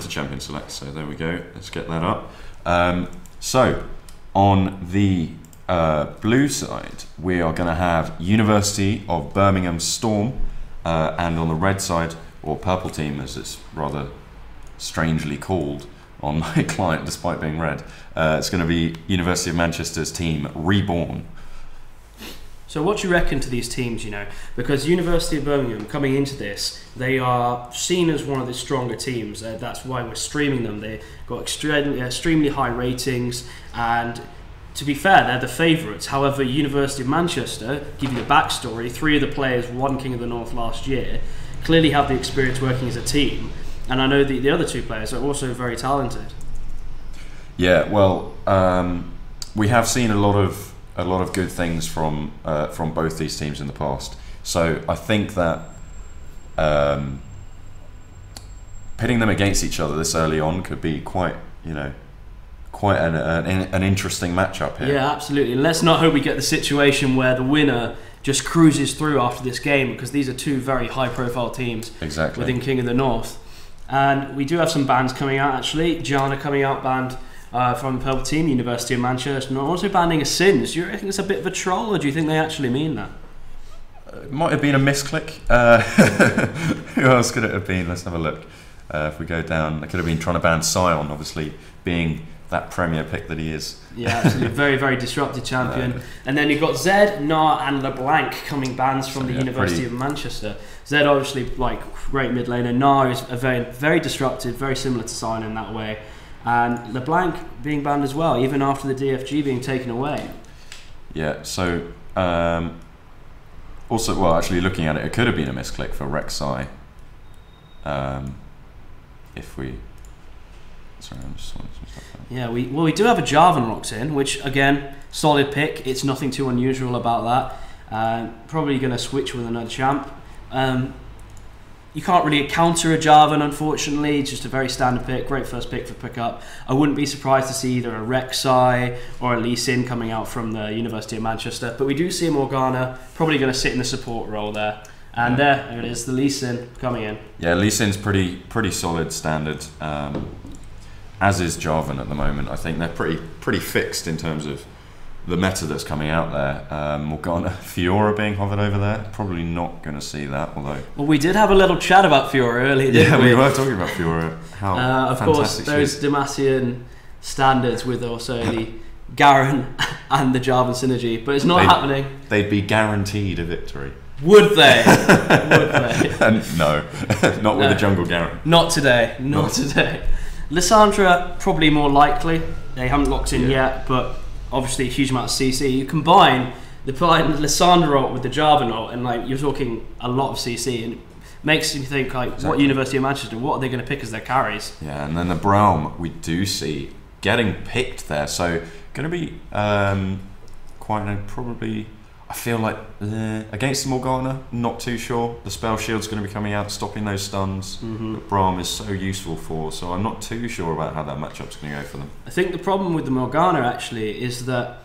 to Champion Select, so there we go. Let's get that up. So on the blue side, we are going to have University of Birmingham Storm, and on the red side, or purple team as it's rather strangely called on my client despite being red, it's going to be University of Manchester's team Reborn. So what do you reckon to these teams, you know? Because University of Birmingham, coming into this, they are seen as one of the stronger teams. That's why we're streaming them. They've got extremely high ratings, and to be fair, they're the favourites. However, University of Manchester, give you the backstory, 3 of the players won King of the North last year, clearly have the experience working as a team, and I know the other 2 players are also very talented. Yeah, well, we have seen a lot of good things from both these teams in the past. So I think that pitting them against each other this early on could be quite an interesting matchup here. Yeah, absolutely. And let's not hope we get the situation where the winner just cruises through after this game, because these are 2 very high-profile teams within King of the North. And we do have some bans coming out, actually. Gianna coming out banned from the purple team, University of Manchester, and also banning a Sins. Do you reckon it's a bit of a troll, or do you think they actually mean that? It might have been a misclick. Who else could it have been? Let's have a look. If we go down, they could have been trying to ban Sion, obviously being that premier pick that he is. Yeah, absolutely. Very, very disruptive champion. And then you've got Zed, Nar and LeBlanc coming bans from the University of Manchester. Zed obviously like great mid laner. Nar is a very disruptive, very similar to Sion in that way. And LeBlanc being banned as well, even after the DFG being taken away. Yeah, so also, well, actually looking at it, it could have been a misclick for Rek'Sai. If we... Sorry, I'm just wanting some stuff down. Yeah, we do have a Jarvan locked in, which again, solid pick. It's nothing too unusual about that. Probably going to switch with another champ. You can't really counter a Jarvan, unfortunately. It's just a very standard pick, great first pick for pickup. I wouldn't be surprised to see either a Rek'Sai or a Lee Sin coming out from the University of Manchester. But we do see a Morgana, probably going to sit in the support role there. And there it is, the Lee Sin coming in. Yeah, Lee Sin's pretty solid standard. As is Jarvan at the moment. I think they're pretty fixed in terms of the meta that's coming out there. Morgana, Fiora being hovered over there. Probably not going to see that, although... Well, we did have a little chat about Fiora earlier, didn't we? Yeah, we were talking about Fiora. How of course, those Demacian standards with also the Garen and the Jarvan synergy, but it's not happening. They'd be guaranteed a victory. Would they? Would they? No, not with the jungle Garen. Not today. Not today. Lissandra, probably more likely. They haven't locked in yet, but obviously a huge amount of CC. You combine the Lissandra ult with the Jarvan ult, and like you're talking a lot of CC, and it makes you think like, what University of Manchester, what are they going to pick as their carries? Yeah, and then the Braum we do see getting picked there, so going to be probably. I feel like against the Morgana, not too sure. The spell shield's going to be coming out, stopping those stuns that Braum is so useful for, so I'm not too sure about how that matchup's going to go for them. I think the problem with the Morgana actually is that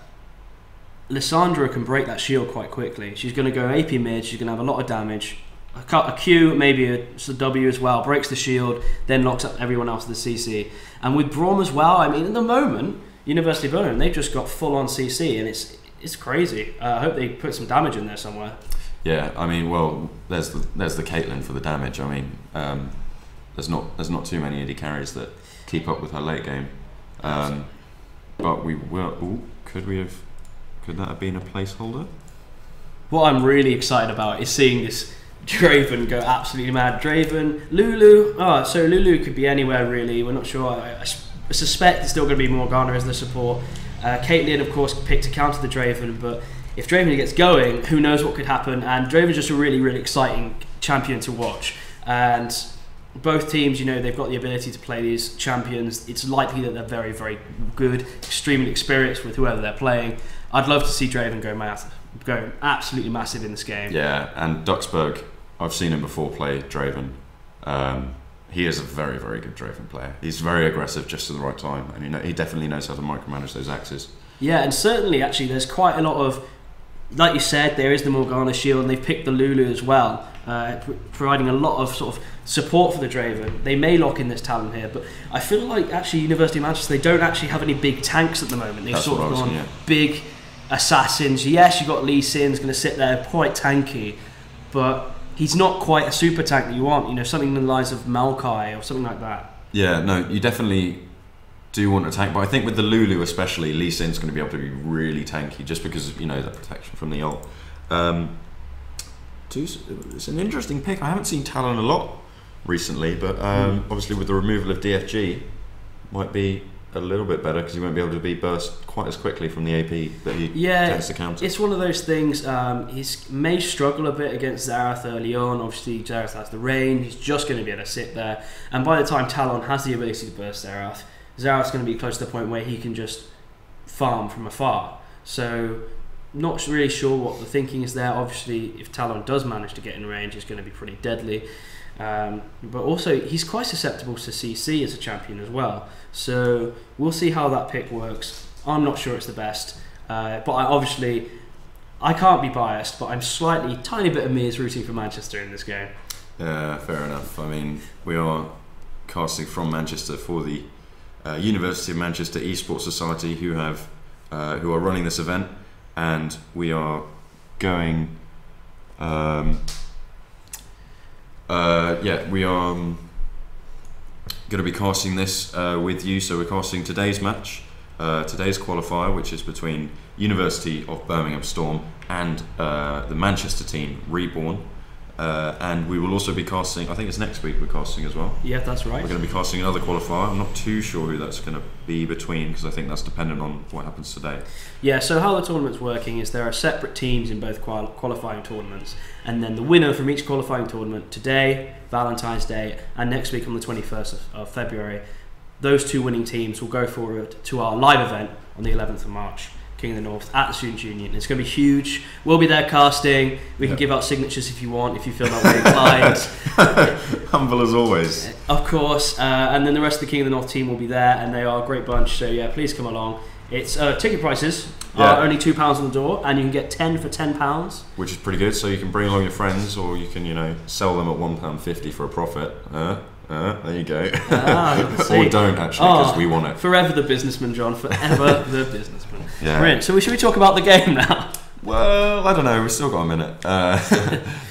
Lissandra can break that shield quite quickly. She's going to go AP mid, she's going to have a lot of damage. A Q, maybe a W as well, breaks the shield, then locks up everyone else with the CC. And with Braum as well, I mean, at the moment, University of Birmingham, they've just got full-on CC, and it's crazy. I hope they put some damage in there somewhere. Yeah, I mean, well, there's the Caitlyn for the damage. I mean, there's not too many AD carries that keep up with her late game. But we will. Ooh, could that have been a placeholder? What I'm really excited about is seeing this Draven go absolutely mad. Draven, Lulu. Oh, so Lulu could be anywhere really. We're not sure. I suspect it's still going to be Morgana as the support. Caitlyn, of course, picked to counter the Draven, but if Draven gets going, who knows what could happen. And Draven's just a really, really exciting champion to watch. And both teams, you know, they've got the ability to play these champions. It's likely that they're very, very good, extremely experienced with whoever they're playing. I'd love to see Draven go absolutely massive in this game. Yeah, and Duxburg, I've seen him before play Draven. He is a very, very good Draven player. He's very aggressive just at the right time, and he definitely knows how to micromanage those axes. Yeah, and certainly, actually, there's quite a lot of, like you said, there is the Morgana shield, and they've picked the Lulu as well, providing a lot of sort of support for the Draven. They may lock in this Talon here, but I feel like actually University of Manchester, they don't actually have any big tanks at the moment. They've sort of gone big assassins. Yes, you've got Lee Sin's going to sit there quite tanky, but he's not quite a super tank that you want. You know, something in the lines of Maokai or something like that. Yeah, no, you definitely do want a tank, but I think with the Lulu especially, Lee Sin's going to be able to be really tanky just because of, you know, the protection from the ult. It's an interesting pick. I haven't seen Talon a lot recently, but obviously with the removal of DFG, might be a little bit better because he won't be able to be burst quite as quickly from the AP that he tends to counter. It's one of those things. He may struggle a bit against Xerath early on. Obviously, Xerath has the range. He's just going to be able to sit there, and by the time Talon has the ability to burst Xerath's going to be close to the point where he can just farm from afar. So, not really sure what the thinking is there. Obviously, if Talon does manage to get in range, it's going to be pretty deadly. But also, he's quite susceptible to CC as a champion as well. So we'll see how that pick works. I'm not sure it's the best, but I can't be biased, but I'm tiny bit of me is rooting for Manchester in this game. Yeah, fair enough. I mean, we are casting from Manchester for the University of Manchester eSports Society, who are running this event, and we are going. We are going to be casting this with you. So we're casting today's match, today's qualifier, which is between University of Birmingham Storm and the Manchester team, Reborn. And we will also be casting, I think it's next week we're casting as well. Yeah, that's right. We're going to be casting another qualifier. I'm not too sure who that's going to be between, because I think that's dependent on what happens today. Yeah, so how the tournament's working is there are separate teams in both qualifying tournaments, and then the winner from each qualifying tournament today, Valentine's Day, and next week on the 21st of February, those two winning teams will go forward to our live event on the 11th of March. King of the North at the Students' Union. It's going to be huge. We'll be there casting. We can give out signatures if you want, if you feel that way inclined. Humble as always. Of course. And then the rest of the King of the North team will be there, and they are a great bunch. So yeah, please come along. It's ticket prices are only £2 on the door, and you can get 10 for £10, which is pretty good. So you can bring along your friends, or you can sell them at £1.50 for a profit. There you go. Or don't actually, because we want it. Forever the businessman, John. Forever the businessman. Yeah. Brilliant. So should we talk about the game now? Well, I don't know. We've still got a minute.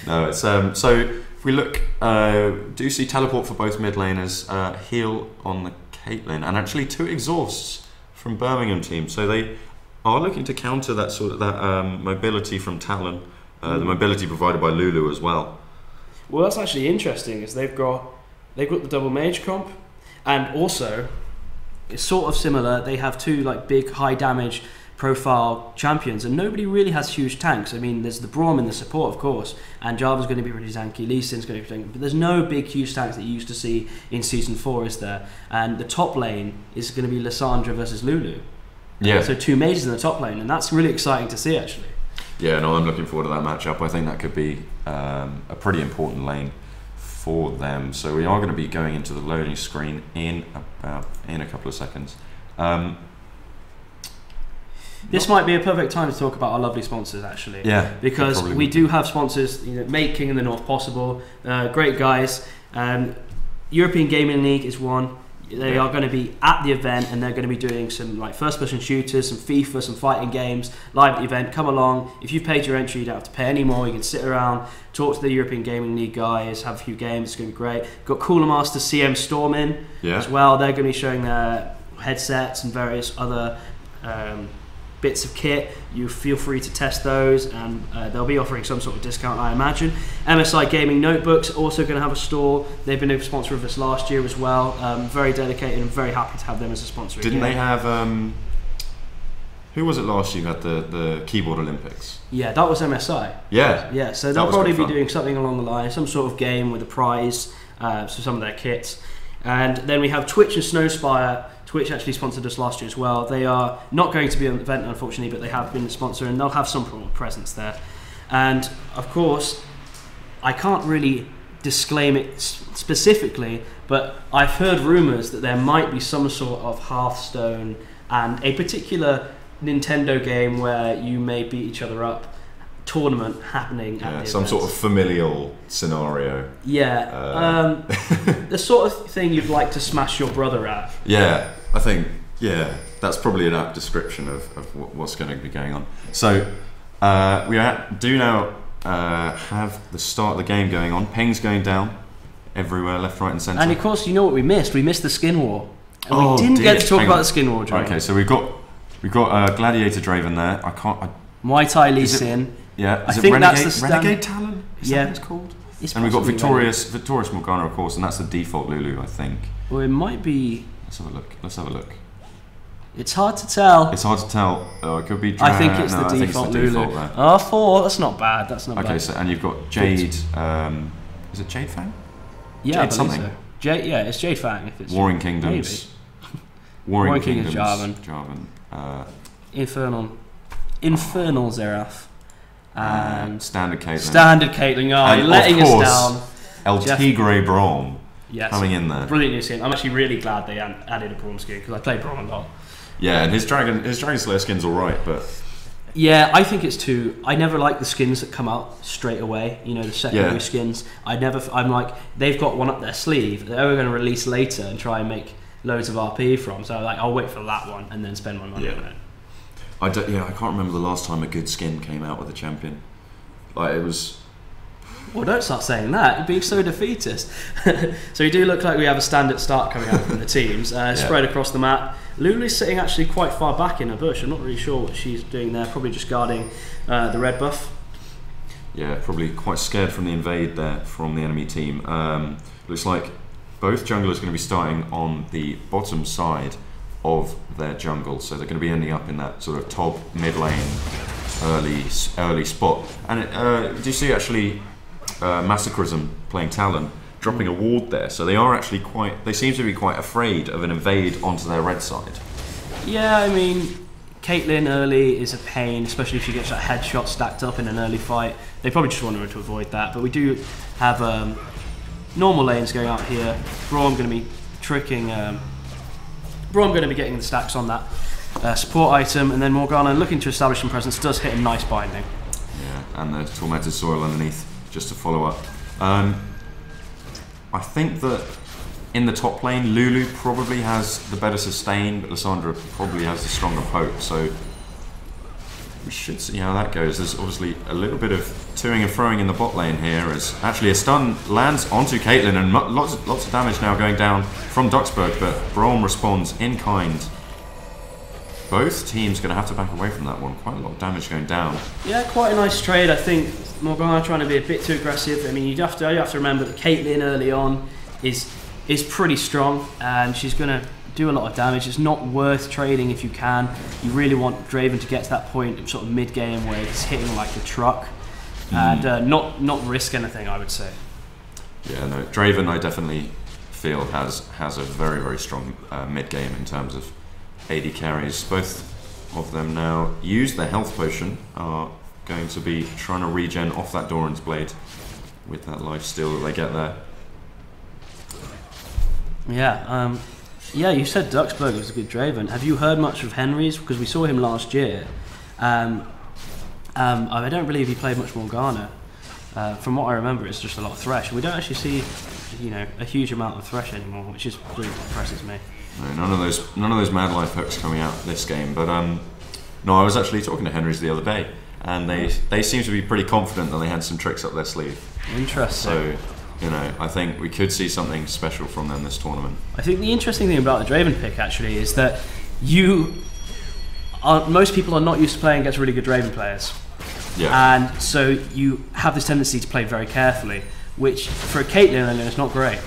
No, it's so if we look, do see teleport for both mid laners, heal on the Caitlyn, and actually 2 exhausts from Birmingham team. So they are looking to counter that mobility from Talon, the mobility provided by Lulu as well. Well, that's actually interesting, is they've got the double mage comp, and also it's sort of similar. They have 2 big high damage profile champions, and nobody really has huge tanks. I mean, there's the Braum in the support, of course, and Java's going to be pretty tanky, Lee Sin's going to be tanky, but there's no big huge tanks that you used to see in Season 4, is there? And the top lane is going to be Lissandra versus Lulu. Yeah. So 2 mages in the top lane, and that's really exciting to see, actually. Yeah, no, I'm looking forward to that matchup. I think that could be a pretty important lane for them. So we are going to be going into the loading screen in a couple of seconds. This might be a perfect time to talk about our lovely sponsors, actually. Yeah, because we do have sponsors, make King of the North possible. Great guys. European Gaming League is one. They are going to be at the event, and they're going to be doing some first-person shooters, some FIFA, some fighting games live at the event. Come along. If you've paid your entry, you don't have to pay any more. You can sit around, talk to the European Gaming League guys, have a few games. It's going to be great. Got Cooler Master CM Storm in as well. They're going to be showing their headsets and various other bits of kit. You feel free to test those, and they'll be offering some sort of discount, I imagine. MSI Gaming Notebooks also going to have a store. They've been a sponsor of us last year as well. Very dedicated, and very happy to have them as a sponsor. Didn't they have who was it last year who had the keyboard Olympics? Yeah, that was MSI. Yeah, so they'll probably be doing something along the line, some sort of game with a prize, so some of their kits. And then we have Twitch and Snowspire. Twitch actually sponsored us last year as well. They are not going to be on the event, unfortunately, but they have been a sponsor, and they'll have some presence there. And of course, I can't really disclaim it specifically, but I've heard rumours that there might be some sort of Hearthstone and a particular Nintendo game where you may beat each other up tournament happening at the some event. sort of familial scenario. Yeah, the sort of thing you'd like to smash your brother at. Yeah, I think that's probably an apt description of what's going to be going on. So we do now have the start of the game going on. Pings going down everywhere, left, right, and centre. And of course, you know what we missed? We missed the skin war. And we didn't get to talk about the skin war. Okay, so we've got Gladiator Draven there. Muay Thai Lee Sin. Yeah, I think that's the Renegade Talon? Is that what it's called? And we've got Victorious Morgana, of course, and that's the default Lulu, I think. Well, it might be. Let's have a look. It's hard to tell. Oh, it could be. I think it's the default Lulu. Oh, 4. That's not bad. Bad. Okay, so and you've got Jade. Is it Jade Fang? Yeah, Jade something. So. It's Jade Fang. If it's Warring Kingdoms. Warring Kingdoms. Jarvan. Infernal Xerath. And Standard Caitlyn. Oh, you're letting us down. El Tigre Braum. Yes. Coming in there. Brilliant new skin. I'm actually really glad they added a Braum skin because I play Braum a lot. Yeah, and his Dragon Slayer skin's alright, but yeah, I think it's too. I never like the skins that come out straight away. You know, the secondary skins. I'm like, they've got one up their sleeve that they're going to release later and try and make loads of RP from. So I'll wait for that one and then spend my money on it. I can't remember the last time a good skin came out with a champion. Like, it was. Well, don't start saying that. You're being so defeatist. So we do look like we have a standard start coming out from the teams. Spread across the map. Lulu's sitting actually quite far back in a bush. I'm not really sure what she's doing there. Probably just guarding the red buff. Yeah, probably quite scared from the invade there from the enemy team. Looks like both junglers are going to be starting on the bottom side of their jungle, so they're going to be ending up in that sort of top mid lane early spot. And do you see actually Massacrism playing Talon dropping a ward there, so they seem to be quite afraid of an invade onto their red side. Yeah, I mean, Caitlyn early is a pain, especially if she gets that headshot stacked up in an early fight. They probably just want her to avoid that, but we do have normal lanes going out here. Braum going to be tricking. Braum going to be getting the stacks on that support item, and then Morgana looking to establish some presence does hit a nice binding. Yeah, and the Tormented Soil underneath just to follow up. I think that in the top lane, Lulu probably has the better sustain, but Lissandra probably has the stronger poke, so we should see how that goes. There's obviously a little bit of toing and froing in the bot lane here, as actually a stun lands onto Caitlyn, and lots of damage now going down from Duxburg, but Braum responds in kind. Both teams going to have to back away from that one. Quite a lot of damage going down. Yeah, quite a nice trade. I think Morgana trying to be a bit too aggressive. I mean, you have to remember that Caitlyn early on is pretty strong, and she's going to do a lot of damage. It's not worth trading if you can. You really want Draven to get to that point, sort of mid game, where he's hitting like a truck, and not risk anything, I would say. Yeah, no, Draven I definitely feel has a very, very strong mid game in terms of AD carries. Both of them now use their health potion, are going to be trying to regen off that Doran's Blade with that life steal that they get there. Yeah, you said Duxburg was a good Draven. Have you heard much of Henry's? Because we saw him last year. I don't believe he played much Morgana. From what I remember, it's just a lot of Thresh. We don't actually see, a huge amount of Thresh anymore, which is really depresses me. No, none of those mad life hooks coming out this game. But no, I was actually talking to Henry's the other day, and they seem to be pretty confident that they had some tricks up their sleeve. Interesting. So, I think we could see something special from them this tournament. I think the interesting thing about the Draven pick actually is that most people are not used to playing against really good Draven players. Yeah. And so you have this tendency to play very carefully, which for a Caitlyn is not great.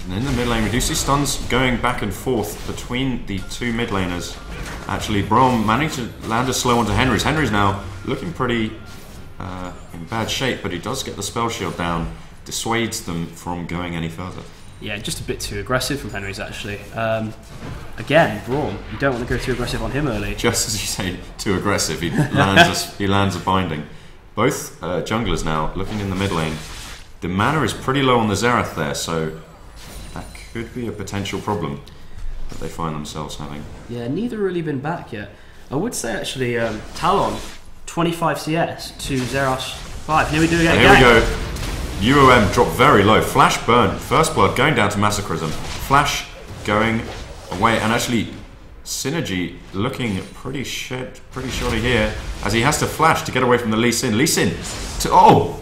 And in the mid lane, we do see stuns going back and forth between the two mid laners. Actually, Braum managed to land a slow onto Henry's. Henry's now looking pretty in bad shape, but he does get the spell shield down, dissuades them from going any further. Yeah, just a bit too aggressive from Henry's actually. Again, Braum, you don't want to go too aggressive on him early. Just as you say, too aggressive, he lands a binding. Both junglers now looking in the mid lane. The mana is pretty low on the Xerath there, so that could be a potential problem that they find themselves having. Yeah, neither really been back yet. I would say actually Talon 25 CS to Xerath's 5. Here we do it again. Here we go. UoM dropped very low. Flash burn. First blood going down to Massacrism. Flash going away, and actually Synergy looking pretty shoddy here, as he has to flash to get away from the Lee Sin. Lee Sin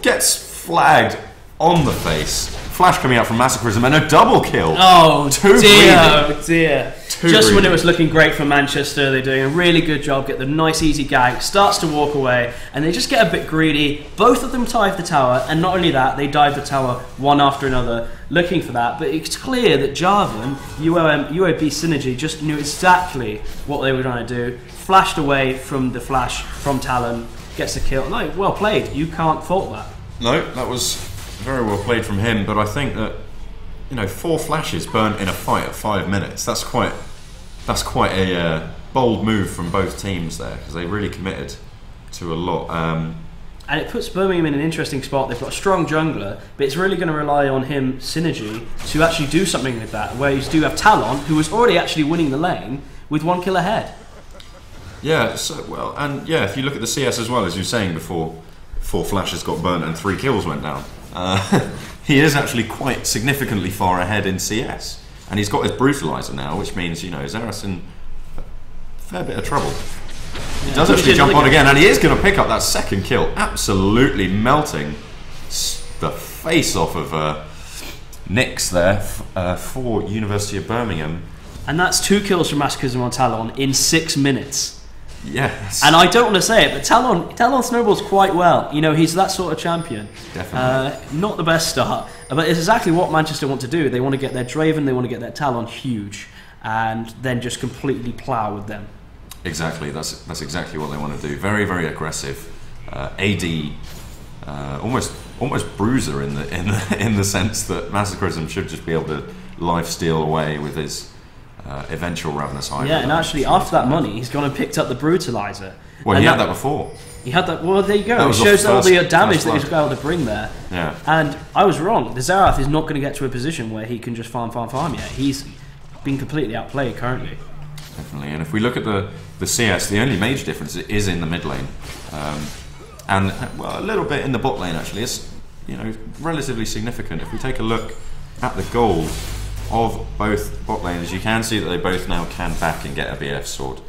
gets flagged on the face. Flash coming out from Massacrism and a double kill. Oh Too dear, greedy. oh dear. Too Just when greedy. it was looking great for Manchester, they're doing a really good job, get the nice easy gank, starts to walk away, and they just get a bit greedy. Both of them dive the tower, and not only that, they dive the tower one after another, looking for that. But it's clear that Jarvan, UoB Synergy, just knew exactly what they were trying to do. Flashed away from the flash from Talon, gets a kill. No, well played. You can't fault that. No, that was very well played from him, but I think that 4 flashes burnt in a fight at 5 minutes. That's quite a bold move from both teams there, because they really committed to a lot. And it puts Birmingham in an interesting spot. They've got a strong jungler, but it's really going to rely on him, Synergy, to actually do something with that. Where you do have Talon, who was already actually winning the lane with 1 kill ahead. Yeah, if you look at the CS as well, as you were saying before, 4 flashes got burnt and 3 kills went down. He is actually quite significantly far ahead in CS, and he's got his brutalizer now, which means Xerath's in a fair bit of trouble. He does actually jump on again, and he is going to pick up that second kill, absolutely melting the face off of Nix there for University of Birmingham. And that's 2 kills from Massacrism on Talon in 6 minutes. Yes. And I don't want to say it, but Talon snowballs quite well. He's that sort of champion. Definitely. Not the best start, but it's exactly what Manchester want to do. They want to get their Draven, they want to get their Talon huge, and then just completely plough with them. Exactly. That's exactly what they want to do. Very, very aggressive. AD, almost bruiser in the sense that Massacrism should just be able to life steal away with his eventual Ravenous Hydra. Yeah, and actually after that money, he's gone and picked up the Brutalizer. Well, he had that before. He had that. Well, there you go. It Was shows all the damage first that he's blood. able to bring there. Yeah. And I was wrong. The Xerath is not going to get to a position where he can just farm yet. He's been completely outplayed currently. Definitely. And if we look at the CS, the only major difference is in the mid lane, and a little bit in the bot lane actually. It's relatively significant. If we take a look at the gold of both bot lanes, you can see that they both now can back and get a BF sword.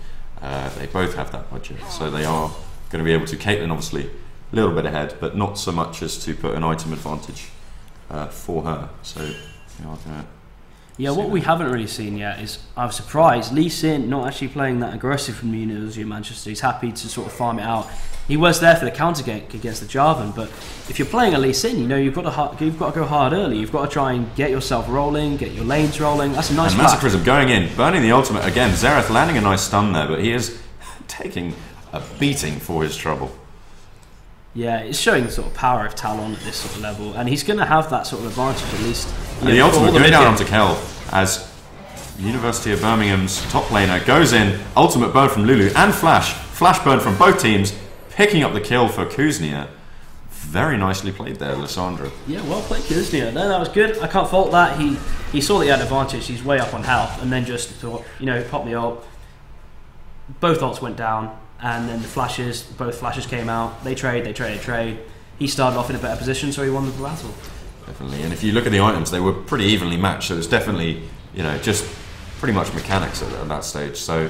They both have that budget, so they are going to be able to. Caitlyn obviously a little bit ahead, but not so much as to put an item advantage for her. So we are going to. Yeah, what we haven't really seen yet is, I was surprised, Lee Sin not actually playing that aggressive from the University of Manchester. He's happy to sort of farm it out. He was there for the counter gank against the Jarvan, but if you're playing a Lee Sin, you've got to go hard early. You've got to try and get yourself rolling, get your lanes rolling. That's a nice And Massacrism going in, burning the ultimate again. Xerath landing a nice stun there, but he is taking a beating for his trouble. Yeah, it's showing the sort of power of Talon at this sort of level, and he's going to have that sort of advantage at least. And the ultimate going down onto Kel as University of Birmingham's top laner goes in. Ultimate burn from Lulu and flash burn from both teams, picking up the kill for Kuznia. Very nicely played there, Lissandra. Yeah, well played, Kuznia. No, that was good. I can't fault that. He saw that he had advantage. He's way up on health, and then just thought, pop the ult. Both ults went down. And then both flashes came out. They trade. He started off in a better position, so he won the battle. Definitely. And if you look at the items, they were pretty evenly matched. So it was definitely, just pretty much mechanics at that stage. So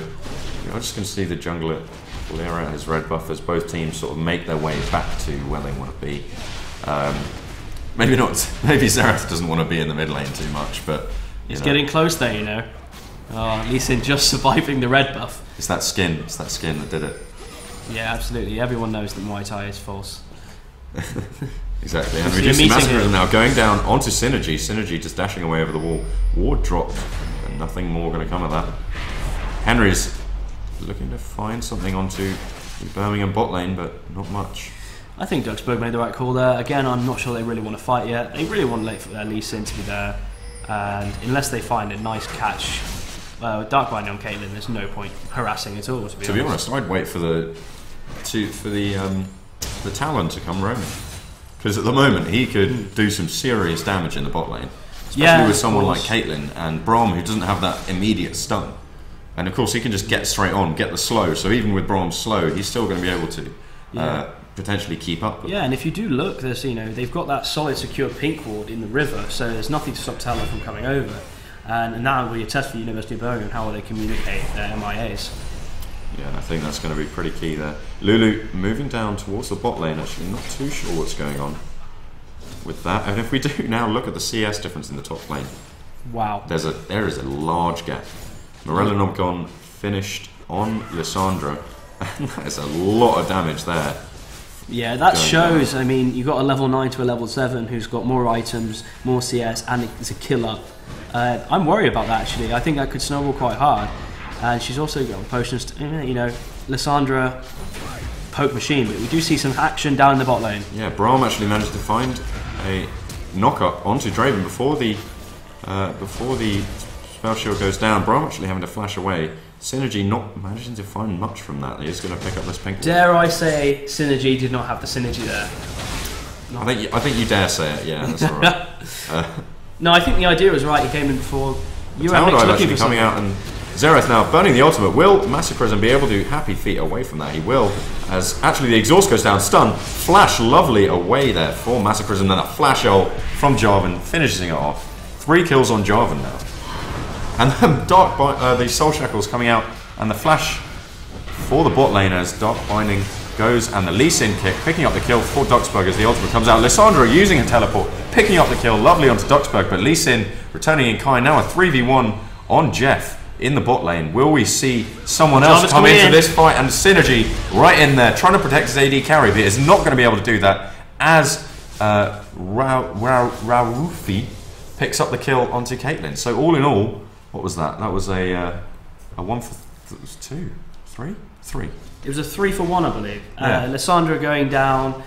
I'm just going to see the jungler clear out his red buff as both teams sort of make their way back to where they want to be. Maybe not. Maybe Xerath doesn't want to be in the mid lane too much, but he's getting close there. Oh, Lee Sin just surviving the red buff. It's that skin that did it. Yeah, absolutely. Everyone knows that Muay Thai is false. Exactly. And Reducing Massacrism now going down onto Synergy. Synergy just dashing away over the wall. Ward dropped, and nothing more going to come of that. Henry's looking to find something onto the Birmingham bot lane, but not much. I think Duxburg made the right call there. Again, I'm not sure they really want to fight yet. They really want Lee Sin to be there, and unless they find a nice catch. Dark Binding on Caitlyn, there's no point harassing at all. To be honest, I'd wait for the Talon to come roaming, because at the moment he could do some serious damage in the bot lane, especially with someone like Caitlyn and Braum, who doesn't have that immediate stun. And of course, he can just get straight on, get the slow. So even with Braum's slow, he's still going to be able to potentially keep up with. Yeah, and if you do look, there's they've got that solid, secure pink ward in the river, so there's nothing to stop Talon from coming over. And now will be a test for University of Birmingham, how will they communicate their MIAs? Yeah, I think that's going to be pretty key there. Lulu moving down towards the bot lane, actually not too sure what's going on with that. And if we do now look at the CS difference in the top lane, wow, there is a large gap. Morello finished on Lissandra, and that is a lot of damage there. Yeah, that shows. I mean, you've got a level 9 to a level 7 who's got more items, more CS, and it's a killer. I'm worried about that, actually. I think that could snowball quite hard. And she's also got potions, Lissandra, poke machine, but we do see some action down in the bot lane. Yeah, Braum actually managed to find a knock-up onto Draven before the spell shield goes down. Braum actually having to flash away. Synergy not managing to find much from that. He's going to pick up this pink. Dare I say Synergy did not have the synergy there? I think you dare say it. Yeah, that's all right. No, I think the idea was right. He came in before. Taldive actually coming out, and Xerath now burning the ultimate. Will Massacrism be able to happy feet away from that? He will, as actually the exhaust goes down. Stun, flash lovely away there for Massacrism. Then a flash ult from Jarvan, finishing it off. 3 kills on Jarvan now. And then the Soul Shackles coming out, and the flash for the bot lane as Dark Binding goes, and the Lee Sin kick, picking up the kill for Duxburg as the ultimate comes out. Lissandra using a teleport, picking up the kill, lovely onto Duxburg, but Lee Sin returning in kind. Now a 3v1 on Jeff in the bot lane. Will we see someone else come into this fight? And Synergy right in there, trying to protect his AD carry, but is not going to be able to do that as Raufi picks up the kill onto Caitlyn. So all in all, what was that? That was a 1 for 2, 3? 3. It was a 3 for 1, I believe. Yeah. Lissandra going down,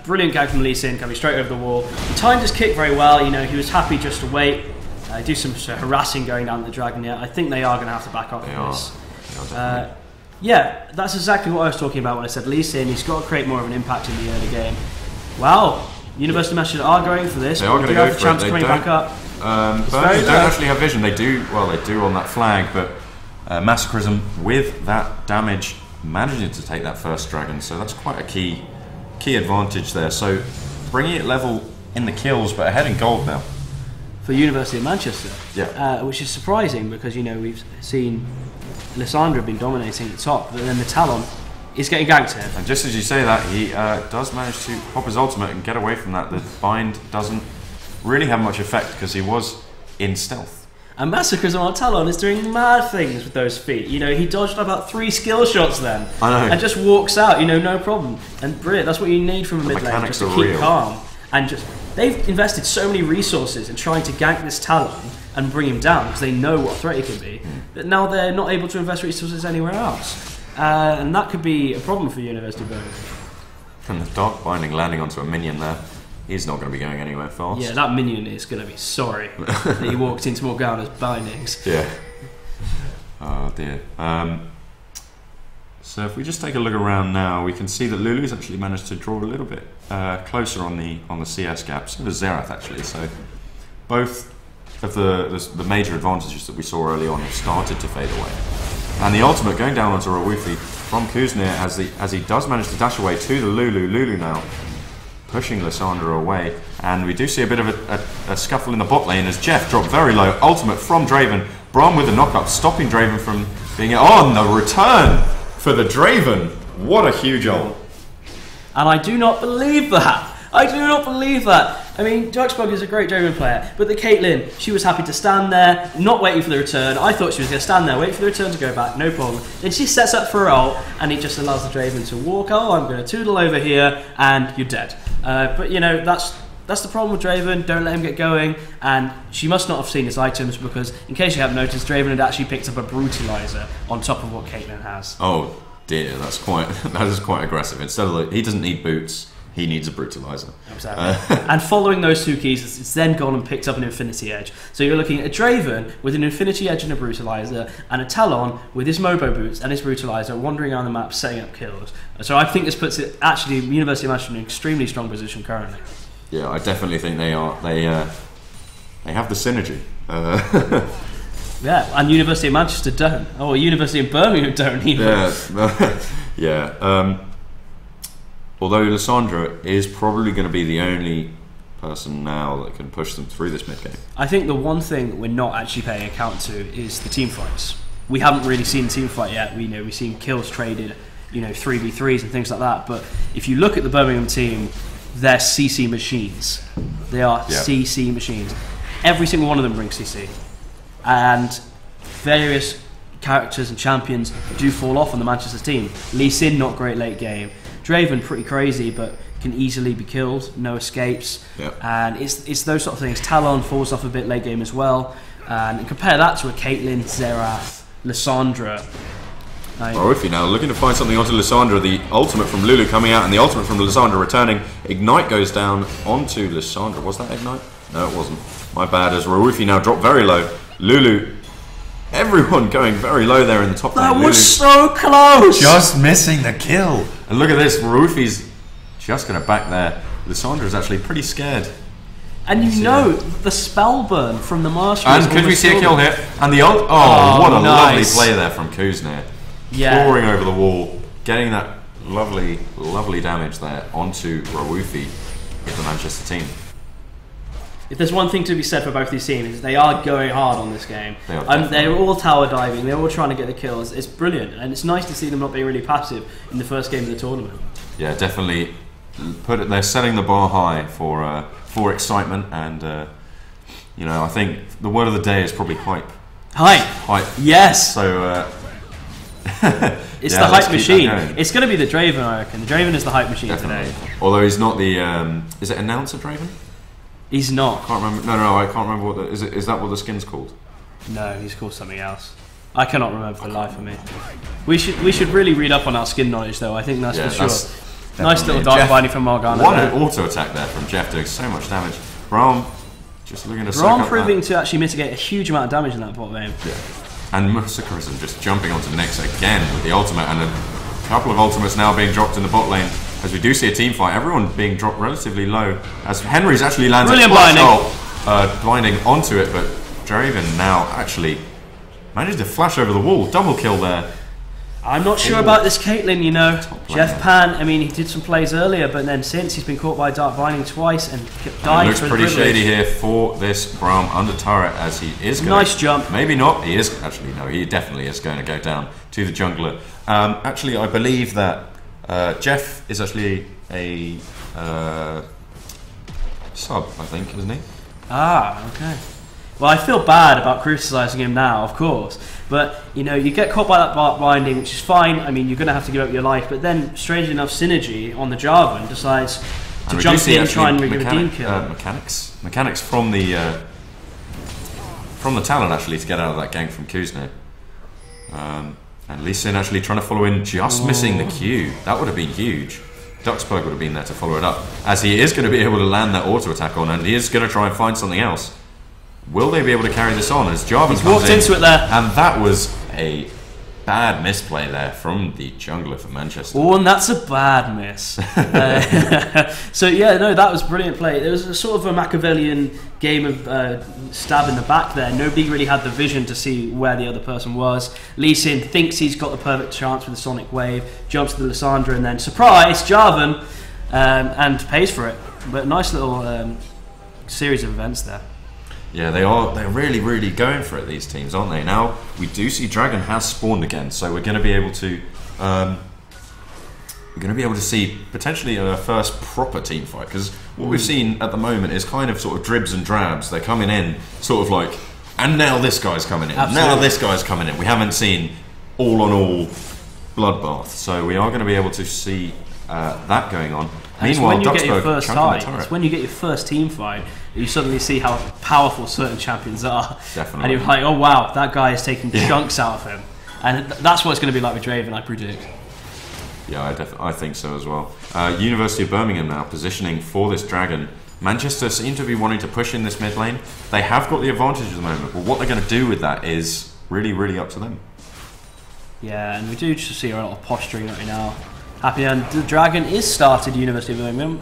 brilliant gag from Lee Sin, coming straight over the wall. He timed his kick very well, he was happy just to wait, do some harassing going down the Dragon. Yeah, I think they are going to have to back off this. Yeah, that's exactly what I was talking about when I said Lee Sin. He's got to create more of an impact in the early game. Wow, University of Manchester are going for this. They are going to go for chance it. Coming back up. Birmingham don't actually have vision. They do on that flag, but Massacrism with that damage managing to take that first dragon, so that's quite a key advantage there. So bringing it level in the kills, but ahead in gold now for University of Manchester. Yeah, which is surprising because we've seen Lissandra been dominating the top, but then the Talon is getting ganked here. And just as you say that, he does manage to pop his ultimate and get away from that. The bind doesn't really have much effect because he was in stealth. And Massacrism on Talon is doing mad things with those feet. He dodged about 3 skill shots then. I know. And just walks out, no problem. And brilliant, that's what you need from a mid lane, just to keep calm. And they've invested so many resources in trying to gank this Talon and bring him down because they know what a threat he can be. But now they're not able to invest resources anywhere else. And that could be a problem for University of Birmingham. And the Dark Binding landing onto a minion there. He's not going to be going anywhere fast. Yeah, that minion is going to be sorry that he walked into Morgana's bindings. Yeah. Oh dear. So if we just take a look around now, we can see that Lulu's actually managed to draw a little bit closer on the CS gap. So does Xerath actually. So both of the major advantages that we saw early on have started to fade away. And the ultimate going down onto Rawufi from Kuznir as he does manage to dash away to the Lulu. Lulu now pushing Lissandra away, and we do see a bit of a scuffle in the bot lane as Jeff dropped very low. Ultimate from Draven. Braum with the knockup, stopping Draven from being on the return for the Draven. What a huge ult. And I do not believe that. I do not believe that. I mean, Duxburg is a great Draven player, but the Caitlyn, she was happy to stand there, not waiting for the return. I thought she was going to stand there, wait for the return to go back, no problem. Then she sets up for her ult, and it just allows the Draven to walk. Oh, I'm going to toodle over here, and you're dead. But that's the problem with Draven. Don't let him get going. And she must not have seen his items because, in case you haven't noticed, Draven had actually picked up a brutalizer on top of what Caitlyn has. Oh dear, that is quite aggressive. Instead of he doesn't need boots. He needs a brutalizer. Exactly. And following those 2 keys, it's then gone and picked up an Infinity Edge. So you're looking at a Draven with an Infinity Edge and a brutalizer, and a Talon with his Mobo boots and his brutalizer wandering around the map setting up kills. So I think this puts it actually University of Manchester in an extremely strong position currently. Yeah, I definitely think they are. They have the synergy. Yeah, and University of Manchester don't. Oh, University of Birmingham don't either. Yeah, yeah. Although Lissandra is probably going to be the only person now that can push them through this mid game. I think the one thing that we're not actually paying account to is the team fights. We haven't really seen team fight yet. We've seen kills traded, 3v3s and things like that. But if you look at the Birmingham team, they're CC machines. They are CC machines. Every single one of them brings CC, and various characters and champions do fall off on the Manchester team. Lee Sin, not great late game. Draven, pretty crazy, but can easily be killed, no escapes. Yep. And it's those sort of things. Talon falls off a bit late game as well. And compare that to a Caitlyn, Xerath, Lissandra. Rorufi now looking to find something onto Lissandra. The ultimate from Lulu coming out and the ultimate from Lissandra returning. Ignite goes down onto Lissandra. Was that Ignite? No, it wasn't. My bad, as Rorufi now dropped very low. Lulu, everyone going very low there in the top lane. That was so close! Just missing the kill. And look at this, Rorufi's just going to back there. Lissandra's actually pretty scared. And the spell burn from the Master. And could we see a kill here? And the ult. Oh, what a lovely play there from Kuzner. Yeah. Clawing over the wall, getting that lovely, lovely damage there onto Rorufi with the Manchester team. If there's one thing to be said for both these teams, they are going hard on this game. They're all tower diving, they're all trying to get the kills. It's brilliant, and it's nice to see them not being really passive in the first game of the tournament. Yeah, definitely. They're setting the bar high for excitement, and I think the word of the day is probably hype. Hype. Yes. So it's the hype machine. It's going to be the Draven, I reckon. The Draven is the hype machine definitely. today. Although he's not the is it announcer Draven? He's not. I can't remember. No, I can't remember what is that what the skin's called? No, he's called something else. I cannot remember for the life of me. We should really read up on our skin knowledge, though. I think that's for sure. Nice little dark binding from Morgana. What an auto attack there from Jeff, doing so much damage. Braum just looking to Braum proving to actually mitigate a huge amount of damage in that bot lane. Yeah. And Musakarism just jumping onto Nyx again with the ultimate, and a couple of ultimates now being dropped in the bot lane. As we do see a team fight, everyone being dropped relatively low. As Henry's actually lands a blinding onto it, but Draven now actually managed to flash over the wall. Double kill there. I'm not sure about this Caitlyn, Jeff Pan, he did some plays earlier, but then since he's been caught by Dark Binding twice and died. It looks pretty shady here for this Braum under turret, as he is going nice jump. Maybe not. He is actually, no, he definitely is going to go down to the jungler. Actually, I believe that Jeff is actually a sub, I think, isn't he? Ah, okay. Well, I feel bad about criticising him now, of course. But, you get caught by that Dark Binding, which is fine. You're going to have to give up your life. But then, strangely enough, Synergy on the Jarvan decides to jump in and try and redeem kill. Mechanics from the talent, actually, to get out of that gank from Kuzner. And Lee Sin actually trying to follow in, just missing the Q. That would have been huge. Duxburg would have been there to follow it up, as he is going to be able to land that auto attack on, and he is going to try and find something else. Will they be able to carry this on as Jarvan comes in? He's walked into it there. And that was a bad misplay there from the jungler for Manchester. Oh, and that's a bad miss. That was brilliant play. There was a sort of a Machiavellian game of stab in the back there. Nobody really had the vision to see where the other person was. Lee Sin thinks he's got the perfect chance with the Sonic Wave, jumps to the Lissandra, and then, surprise, Jarvan, and pays for it. But nice little series of events there. Yeah, they're really, really going for it, these teams, aren't they? Now, we do see Dragon has spawned again, so we're going to be able to see potentially a first proper team fight, because what we've seen at the moment is kind of sort of dribs and drabs. They're coming in sort of like, and now this guy's coming in, Absolutely. now this guy's coming in. We haven't seen all-on-all bloodbath, so we are going to be able to see that going on. Meanwhile, it's when you get your first team fight that you suddenly see how powerful certain champions are. Definitely. And you're like, oh wow, that guy is taking chunks out of him. And that's what it's going to be like with Draven, I predict. Yeah, I think so as well. University of Birmingham now positioning for this Dragon. Manchester seem to be wanting to push in this mid lane. They have got the advantage at the moment, but what they're going to do with that is really, really up to them. Yeah, and we do just see a lot of posturing right now. Happy, and the Dragon is started University of Birmingham.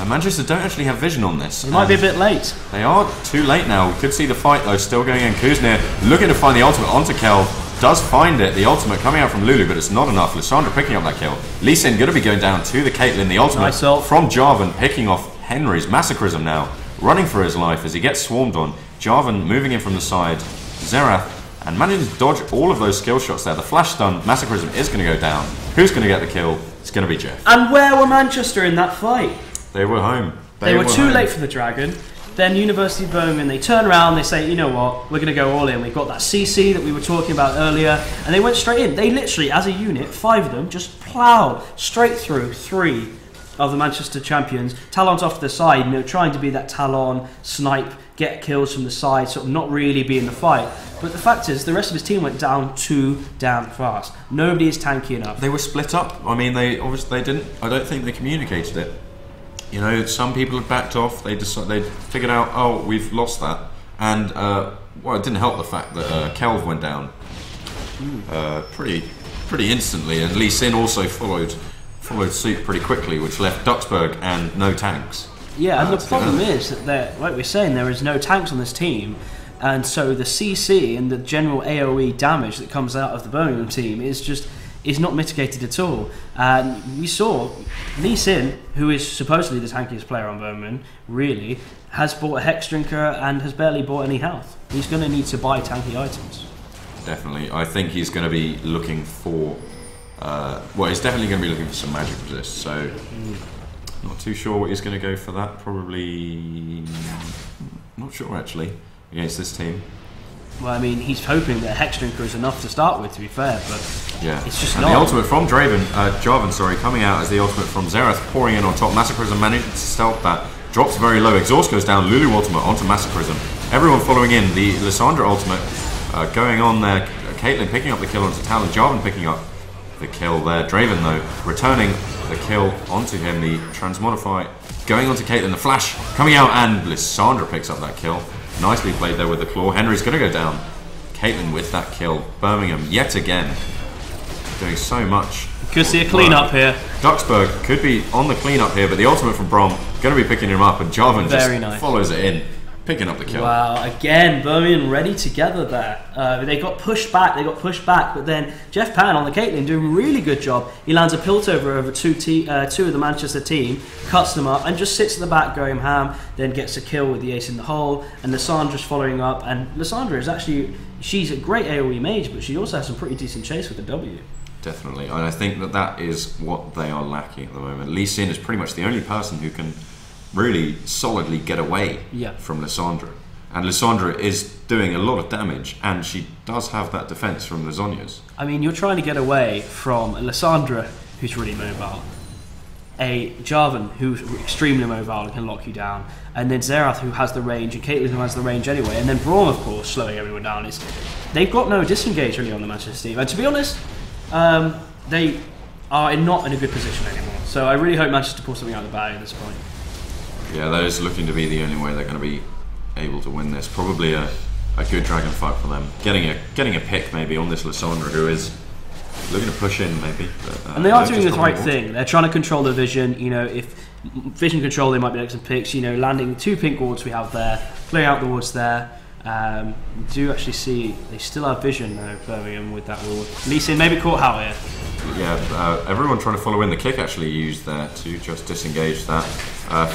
Manchester don't actually have vision on this. It might be a bit late. They are too late now. We could see the fight though still going in. Kuzner looking to find the ultimate onto Kel. does find it. The ultimate coming out from Lulu, but it's not enough. Lissandra picking up that kill. Lee Sin going to be going down to the Caitlyn. The ultimate from Jarvan picking off Henry's Massacrism now. Running for his life as he gets swarmed on. Jarvan moving in from the side. Xerath and managing to dodge all of those skill shots there. The flash stun, Massacrism is going to go down. Who's going to get the kill? It's going to be Jeff. And where were Manchester in that fight? They were home. They were too late for the Dragon. Then University of Birmingham, they turn around, they say, you know what, we're going to go all in. We've got that CC that we were talking about earlier, and they went straight in. They literally, as a unit, 5 of them, just ploughed straight through 3 of the Manchester champions. Talon's off to the side, trying to be that Talon, snipe, get kills from the side, sort of not really be in the fight. But the fact is, the rest of his team went down too damn fast. Nobody is tanky enough. They were split up. I mean, they didn't. I don't think they communicated it. Some people had backed off. They figured out, oh, we've lost that, and it didn't help the fact that Kelv went down pretty instantly, and Lee Sin also followed suit pretty quickly, which left Duxburg and no tanks. Yeah, and the problem is that, like we're saying, there is no tanks on this team, and so the CC and the general AoE damage that comes out of the Birmingham team is not mitigated at all. And we saw Lee Sin, who is supposedly the tankiest player on Birmingham, really, has bought a Hex Drinker and has barely bought any health. He's going to need to buy tanky items. Definitely. I think he's going to be looking for... he's definitely going to be looking for some magic resist, so... Not too sure what he's going to go for that. Probably... Not sure, actually, against this team. Well, I mean, he's hoping that Hex Drinker is enough to start with, to be fair, but yeah, it's just and not. The ultimate from Jarvan, coming out as the ultimate from Xerath, pouring in on top. Massacrism managed to stealth that. Drops very low. Exhaust goes down. Lulu ultimate onto Massacrism. Everyone following in. The Lissandra ultimate going on there. Caitlyn picking up the kill onto Talon. Jarvan picking up the kill there. Draven, though, returning the kill onto him. The Transmodify going onto Caitlyn. The flash coming out, and Lissandra picks up that kill. Nicely played there with the claw. Henry's going to go down. Caitlyn with that kill. Birmingham yet again doing so much. Could see a clean-up here. Duxburg could be on the clean-up here, but the ultimate from Brom going to be picking him up, and Jarvan just follows it in, picking up the kill. Wow, again, Birmingham ready together there. They got pushed back, but then Jeff Pan on the Caitlyn doing a really good job. He lands a Piltover over two of the Manchester team, cuts them up, and just sits at the back going ham, then gets a kill with the ace in the hole, and Lissandra's following up, and Lissandra is actually, she's a great AoE mage, but she also has some pretty decent chase with the W. Definitely, and I think that is what they are lacking at the moment. Lee Sin is pretty much the only person who can really solidly get away from Lissandra. And Lissandra is doing a lot of damage, and she does have that defense from the Zhonya's. I mean, you're trying to get away from Lissandra, who's really mobile, a Jarvan, who's extremely mobile and can lock you down, and then Xerath, who has the range, and Caitlyn, who has the range anyway, and then Braum, of course, slowing everyone down. They've got no disengage really on the Manchester team, and to be honest, they are not in a good position anymore. So I really hope Manchester pull something out of the bag at this point. Yeah, that is looking to be the only way they're going to be able to win this. Probably a good dragon fight for them. Getting a pick maybe on this Lissandra, who is looking to push in maybe. But, and they are doing the right thing. They're trying to control the vision. If vision control, they might be like some picks. Landing 2 pink wards we have there, clearing out the wards there. We do actually see they still have vision though, Birmingham with that ward. Lee Sin maybe caught Hal here. Yeah, everyone trying to follow in. The kick actually used there to just disengage that.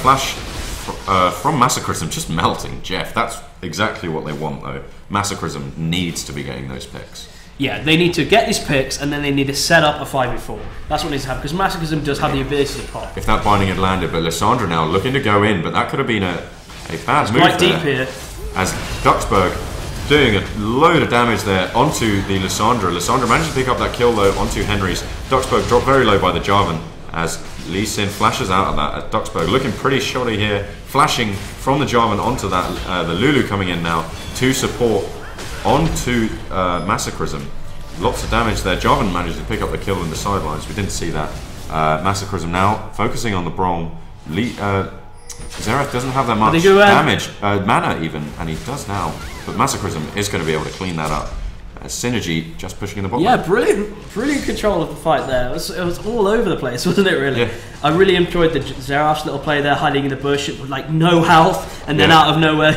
Flash from Massacrism just melting Jeff. That's exactly what they want though. Massacrism needs to be getting those picks. Yeah, they need to get these picks and then they need to set up a 5v4. That's what needs to happen because Massacrism does have the ability to pop. If that binding had landed, but Lissandra now looking to go in, but that could have been a bad move quite there. Deep here. As Duxburg doing a load of damage there onto the Lissandra. Lissandra managed to pick up that kill though onto Henry's. Duxburg dropped very low by the Jarvan as Lee Sin flashes out of that. Duxburg looking pretty shoddy here, flashing from the Jarvan onto that. The Lulu coming in now to support onto Massacrism. Lots of damage there. Jarvan managed to pick up the kill in the sidelines. We didn't see that. Massacrism now focusing on the Brom. Xerath doesn't have that much damage, mana even, and he does now. But Massacrism is going to be able to clean that up. Synergy just pushing in the bottom. Yeah, brilliant control of the fight there. It was all over the place, wasn't it? Really. Yeah. I really enjoyed the Xerath's little play there, hiding in the bush with like no health, and then out of nowhere,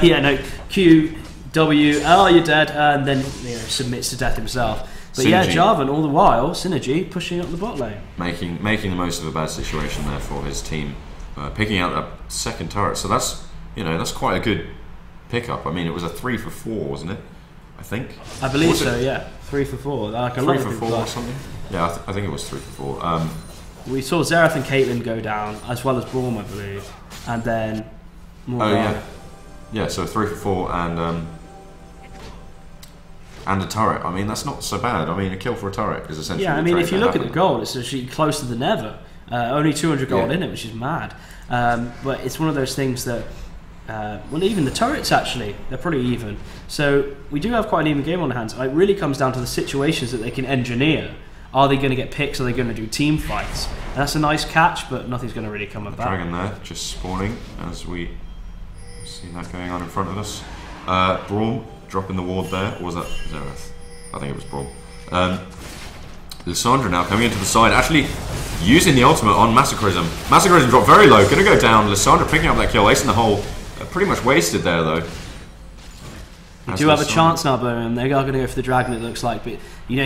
Q, W, oh you're dead, and then submits to death himself. But yeah, Jarvan all the while, Synergy pushing up the bot lane. Making the most of a bad situation there for his team. Picking out that second turret. So that's, that's quite a good pickup. I mean, it was a 3 for 4, wasn't it? I think. I believe so, yeah. 3 for 4. Like a 3 for 4 or something? Yeah, I think it was 3 for 4. We saw Xerath and Caitlyn go down, as well as Braum, I believe. And then yeah. Yeah, so 3 for 4 and a turret. I mean, that's not so bad. I mean, a kill for a turret is essentially. Yeah, I mean, if you look at the gold, it's actually closer than ever. Only 200 gold in it, which is mad. But it's one of those things that, well, even the turrets actually, they're pretty even. So we do have quite an even game on hands. It really comes down to the situations that they can engineer. Are they going to get picks? Are they going to do team fights? And that's a nice catch, but nothing's going to really come about. Dragon there, just spawning as we see that going on in front of us. Braum dropping the ward there, or was that Xerath? I think it was Braum. Lissandra now coming into the side, actually using the ultimate on Massacrism. Massacrism dropped very low, going to go down. Lissandra picking up that kill, ace in the hole. Pretty much wasted there though. They do have a chance now, Birmingham. They are going to go for the dragon, it looks like. But,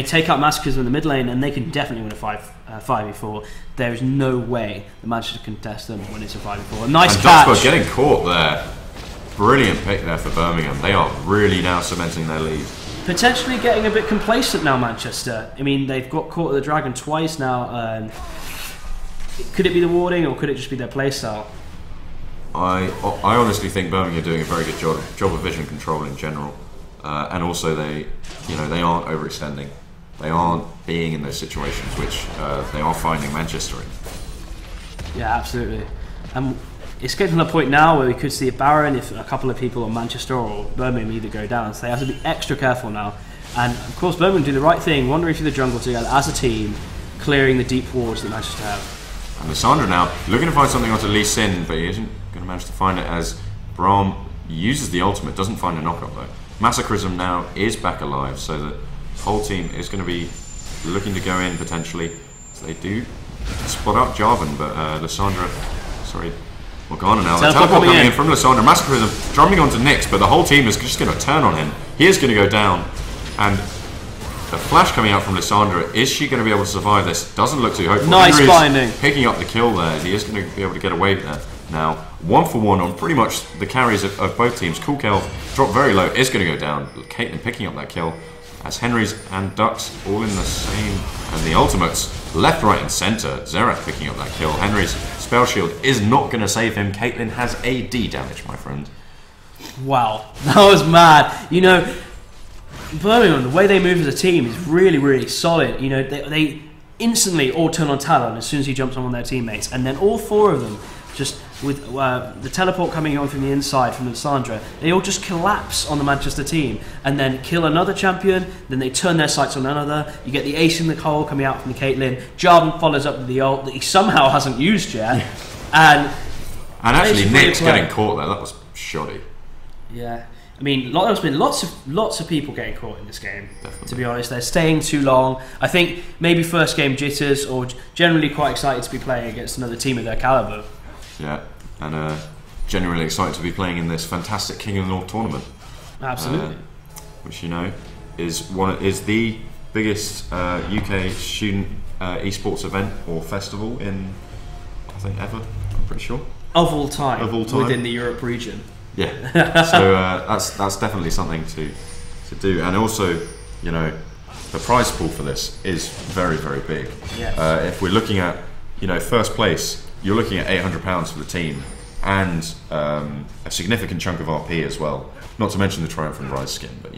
take out Massacrism in the mid lane and they can definitely win a 5v4. There is no way the Manchester can contest them when it's a 5v4. A nice catch. And getting caught there. Brilliant pick there for Birmingham. They are really now cementing their lead. Potentially getting a bit complacent now, Manchester. I mean, they've got caught with the dragon twice now. Could it be the warding or could it just be their playstyle? I honestly think Birmingham are doing a very good job of vision control in general, and also they aren't overextending, they aren't being in those situations which they are finding Manchester in. Yeah, absolutely. It's getting to the point now where we could see a Baron if a couple of people on Manchester or Birmingham either go down, so they have to be extra careful now. And of course Birmingham do the right thing, wandering through the jungle together as a team, clearing the deep wards that Manchester have. And Lissandra now looking to find something onto Lee Sin, but he isn't going to manage to find it as Braum uses the ultimate, doesn't find a knockup though. Massacrism now is back alive, so the whole team is going to be looking to go in potentially. So they do spot up Jarvan, but Morgana now. The teleport coming in from Lissandra. Massacrism drumming onto Nyx, but the whole team is just going to turn on him. He is going to go down, and the flash coming out from Lissandra. Is she going to be able to survive this? Doesn't look too hopeful. Nice binding. Picking up the kill there. He is going to be able to get away there. Now, 1 for 1 on pretty much the carries of both teams. Cool Kelv dropped very low. Is going to go down. Caitlyn picking up that kill. As Henry's and Ducks all in the same. And the ultimates left, right, and centre. Xerath picking up that kill. Henry's spell shield is not going to save him. Caitlyn has AD damage, my friend. Wow, that was mad. Birmingham, the way they move as a team is really, really solid. They instantly all turn on Talon as soon as he jumps on one of their teammates, and then all 4 of them, just with the teleport coming on from the inside from Lissandra, they all just collapse on the Manchester team and then kill another champion. Then they turn their sights on another. You get the ace in the hole coming out from the Caitlyn. Jarvan follows up with the ult that he somehow hasn't used yet, and actually Nyx getting caught there. That was shoddy. Yeah. I mean, there's been lots of people getting caught in this game. Definitely. To be honest, they're staying too long. I think maybe first game jitters, or generally quite excited to be playing against another team of their caliber. Yeah, and genuinely excited to be playing in this fantastic King of the North tournament. Absolutely. Which is the biggest UK student eSports event or festival in, I think, ever. I'm pretty sure. Of all time. Within the Europe region. Yeah, so that's definitely something to do, and also, the prize pool for this is very, very big. Yes. If we're looking at, first place, you're looking at £800 for the team, and a significant chunk of RP as well. Not to mention the Triumph and Rise skin, but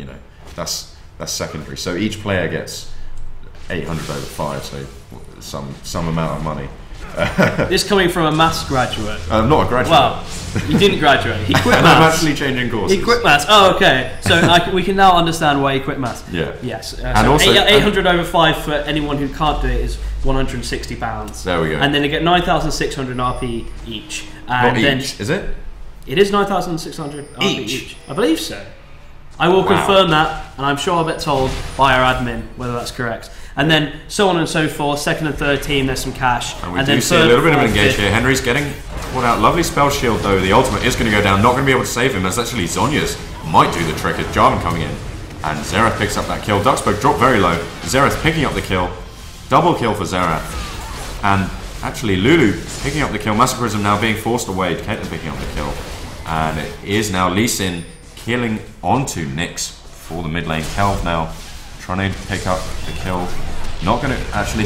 that's secondary. So each player gets 800 over 5, so some amount of money. This coming from a maths graduate. I'm not a graduate. Well, he didn't graduate. He quit maths. I'm actually changing courses. He quit maths. Oh, okay. So we can now understand why he quit maths. Yeah. Yes. And so also 800 over 5 for anyone who can't do it is £160. There we go. And then they get 9,600 RP each. And not then, each, is it? It is 9,600 RP each. I believe so. I will confirm that, and I'm sure I'll get told by our admin whether that's correct. And then so on and so forth. Second and third team, there's some cash. And we do see a little bit of an engage here. Henry's getting caught out. Lovely spell shield though. The ultimate is going to go down. Not going to be able to save him. That's actually Zonya's might do the trick as Jarvan coming in. And Xerath picks up that kill. Duxburg dropped very low. Xerath picking up the kill. Double kill for Xerath. And actually Lulu picking up the kill. Massacrism now being forced away. Caitlyn picking up the kill. And it is now Lee Sin killing onto Nyx for the mid lane. Kelv now trying to pick up the kill. Not going to actually,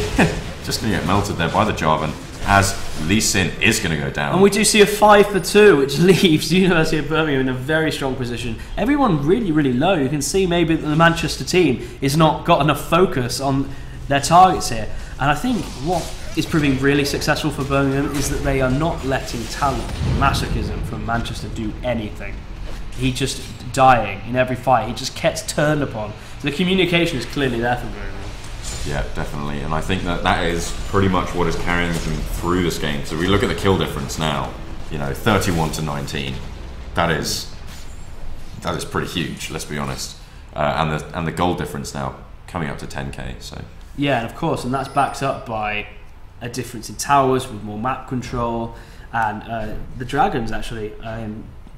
just going to get melted there by the Jarvan, as Lee Sin is going to go down. And we do see a 5 for 2, which leaves University of Birmingham in a very strong position. Everyone really, really low. You can see maybe that the Manchester team is not got enough focus on their targets here. And I think what is proving really successful for Birmingham is that they are not letting talent, masochism from Manchester do anything. He just dying in every fight. He just gets turned upon. So the communication is clearly there for Birmingham. Yeah, definitely, and I think that is pretty much what is carrying them through this game. So we look at the kill difference now, 31 to 19. That is pretty huge. Let's be honest, and the goal difference now coming up to 10k. So yeah, and of course, and that's backed up by a difference in towers with more map control, and the Dragons actually.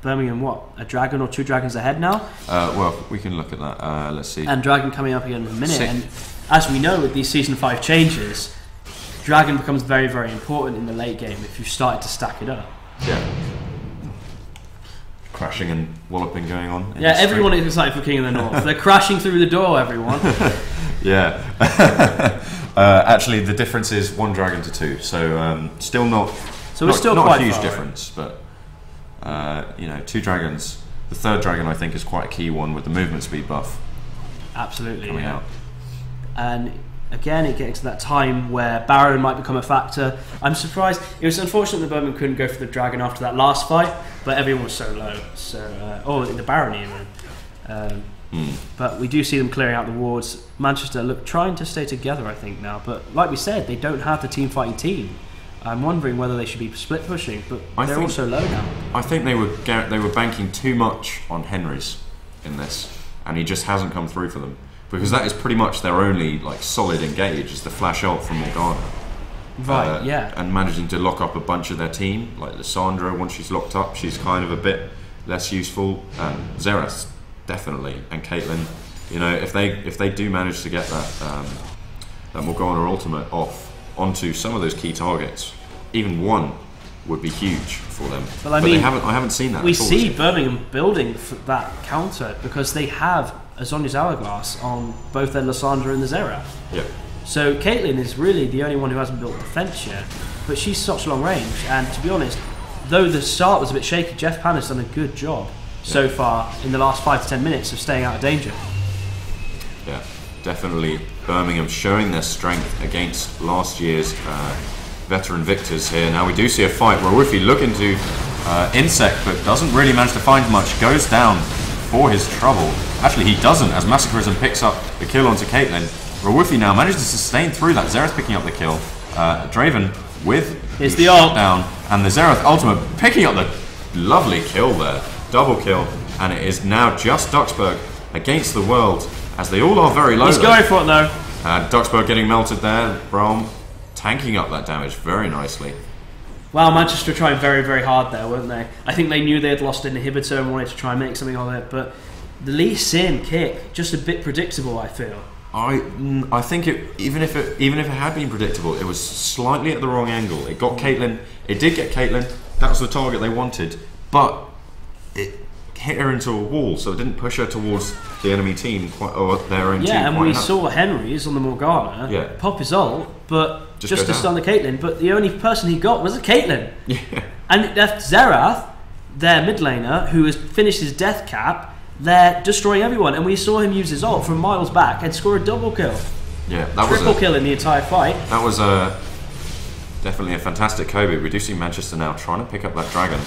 Birmingham, what, a dragon or 2 dragons ahead now? Well, we can look at that. Let's see. And Dragon coming up again in a minute. And as we know, with these Season 5 changes, Dragon becomes very, very important in the late game if you've started to stack it up. Yeah. Crashing and walloping going on. Yeah, everyone is excited for King of the North. They're crashing through the door, everyone. Yeah. Actually, the difference is 1 dragon to 2, so still not. So it's still not quite a huge far, difference, but 2 dragons. The 3rd dragon, I think, is quite a key one with the movement speed buff. Absolutely, coming out. And again, it gets to that time where Baron might become a factor. I'm surprised. It was unfortunate that Birmingham couldn't go for the dragon after that last fight, but everyone was so low. So, or the Baron even. But we do see them clearing out the wards. Manchester trying to stay together, I think, now. But like we said, they don't have the team fighting team. I'm wondering whether they should be split pushing, but they're also low now. I think they were banking too much on Henry's in this, and he just hasn't come through for them, because that is pretty much their only solid engage, is the flash ult from Morgana. Right, yeah. And managing to lock up a bunch of their team, like Lissandra, once she's locked up, she's kind of a bit less useful. Xerath, definitely, and Caitlyn. If they do manage to get that Morgana ultimate off onto some of those key targets, even 1 would be huge for them. Well, I mean, I haven't seen that. We see Birmingham building for that counter because they have a Zhonya's Hourglass on both their Lissandra and the Xerath. Yeah. So Caitlyn is really the only one who hasn't built defense yet, but she's such long range. And to be honest, though the start was a bit shaky, Jeff Pan has done a good job so far in the last 5 to 10 minutes of staying out of danger. Yeah. Definitely Birmingham showing their strength against last year's veteran victors here. Now we do see a fight where Wolfie looking to Insect, but doesn't really manage to find much. Goes down for his trouble. Actually, he doesn't, as Massacrism picks up the kill onto Caitlyn. Rawufi now manages to sustain through that. Xerath picking up the kill. Draven with the ult down, and the Xerath ultimate picking up the lovely kill there. Double kill, and it is now just Duxburg against the world, as they all are very low. He's going for it though. Duxburg getting melted there. Braum tanking up that damage very nicely. Wow, Manchester trying very, very hard there, weren't they? I think they knew they had lost an inhibitor and wanted to try and make something of it, but the Lee Sin kick, just a bit predictable, I feel. I think even if it had been predictable, it was slightly at the wrong angle. It got Caitlyn. It did get Caitlyn. That was the target they wanted, but it hit her into a wall, so it didn't push her towards the enemy team or their own team. Yeah, and we saw Henry's on the Morgana pop his ult, but just to stun the Caitlyn. But the only person he got was a Caitlyn. Yeah. And it left Xerath, their mid laner, who has finished his death cap. They're destroying everyone, and we saw him use his ult from miles back and score a double kill. Yeah, that was triple kill in the entire fight. That was definitely a fantastic Kobe. We do see Manchester now trying to pick up that dragon.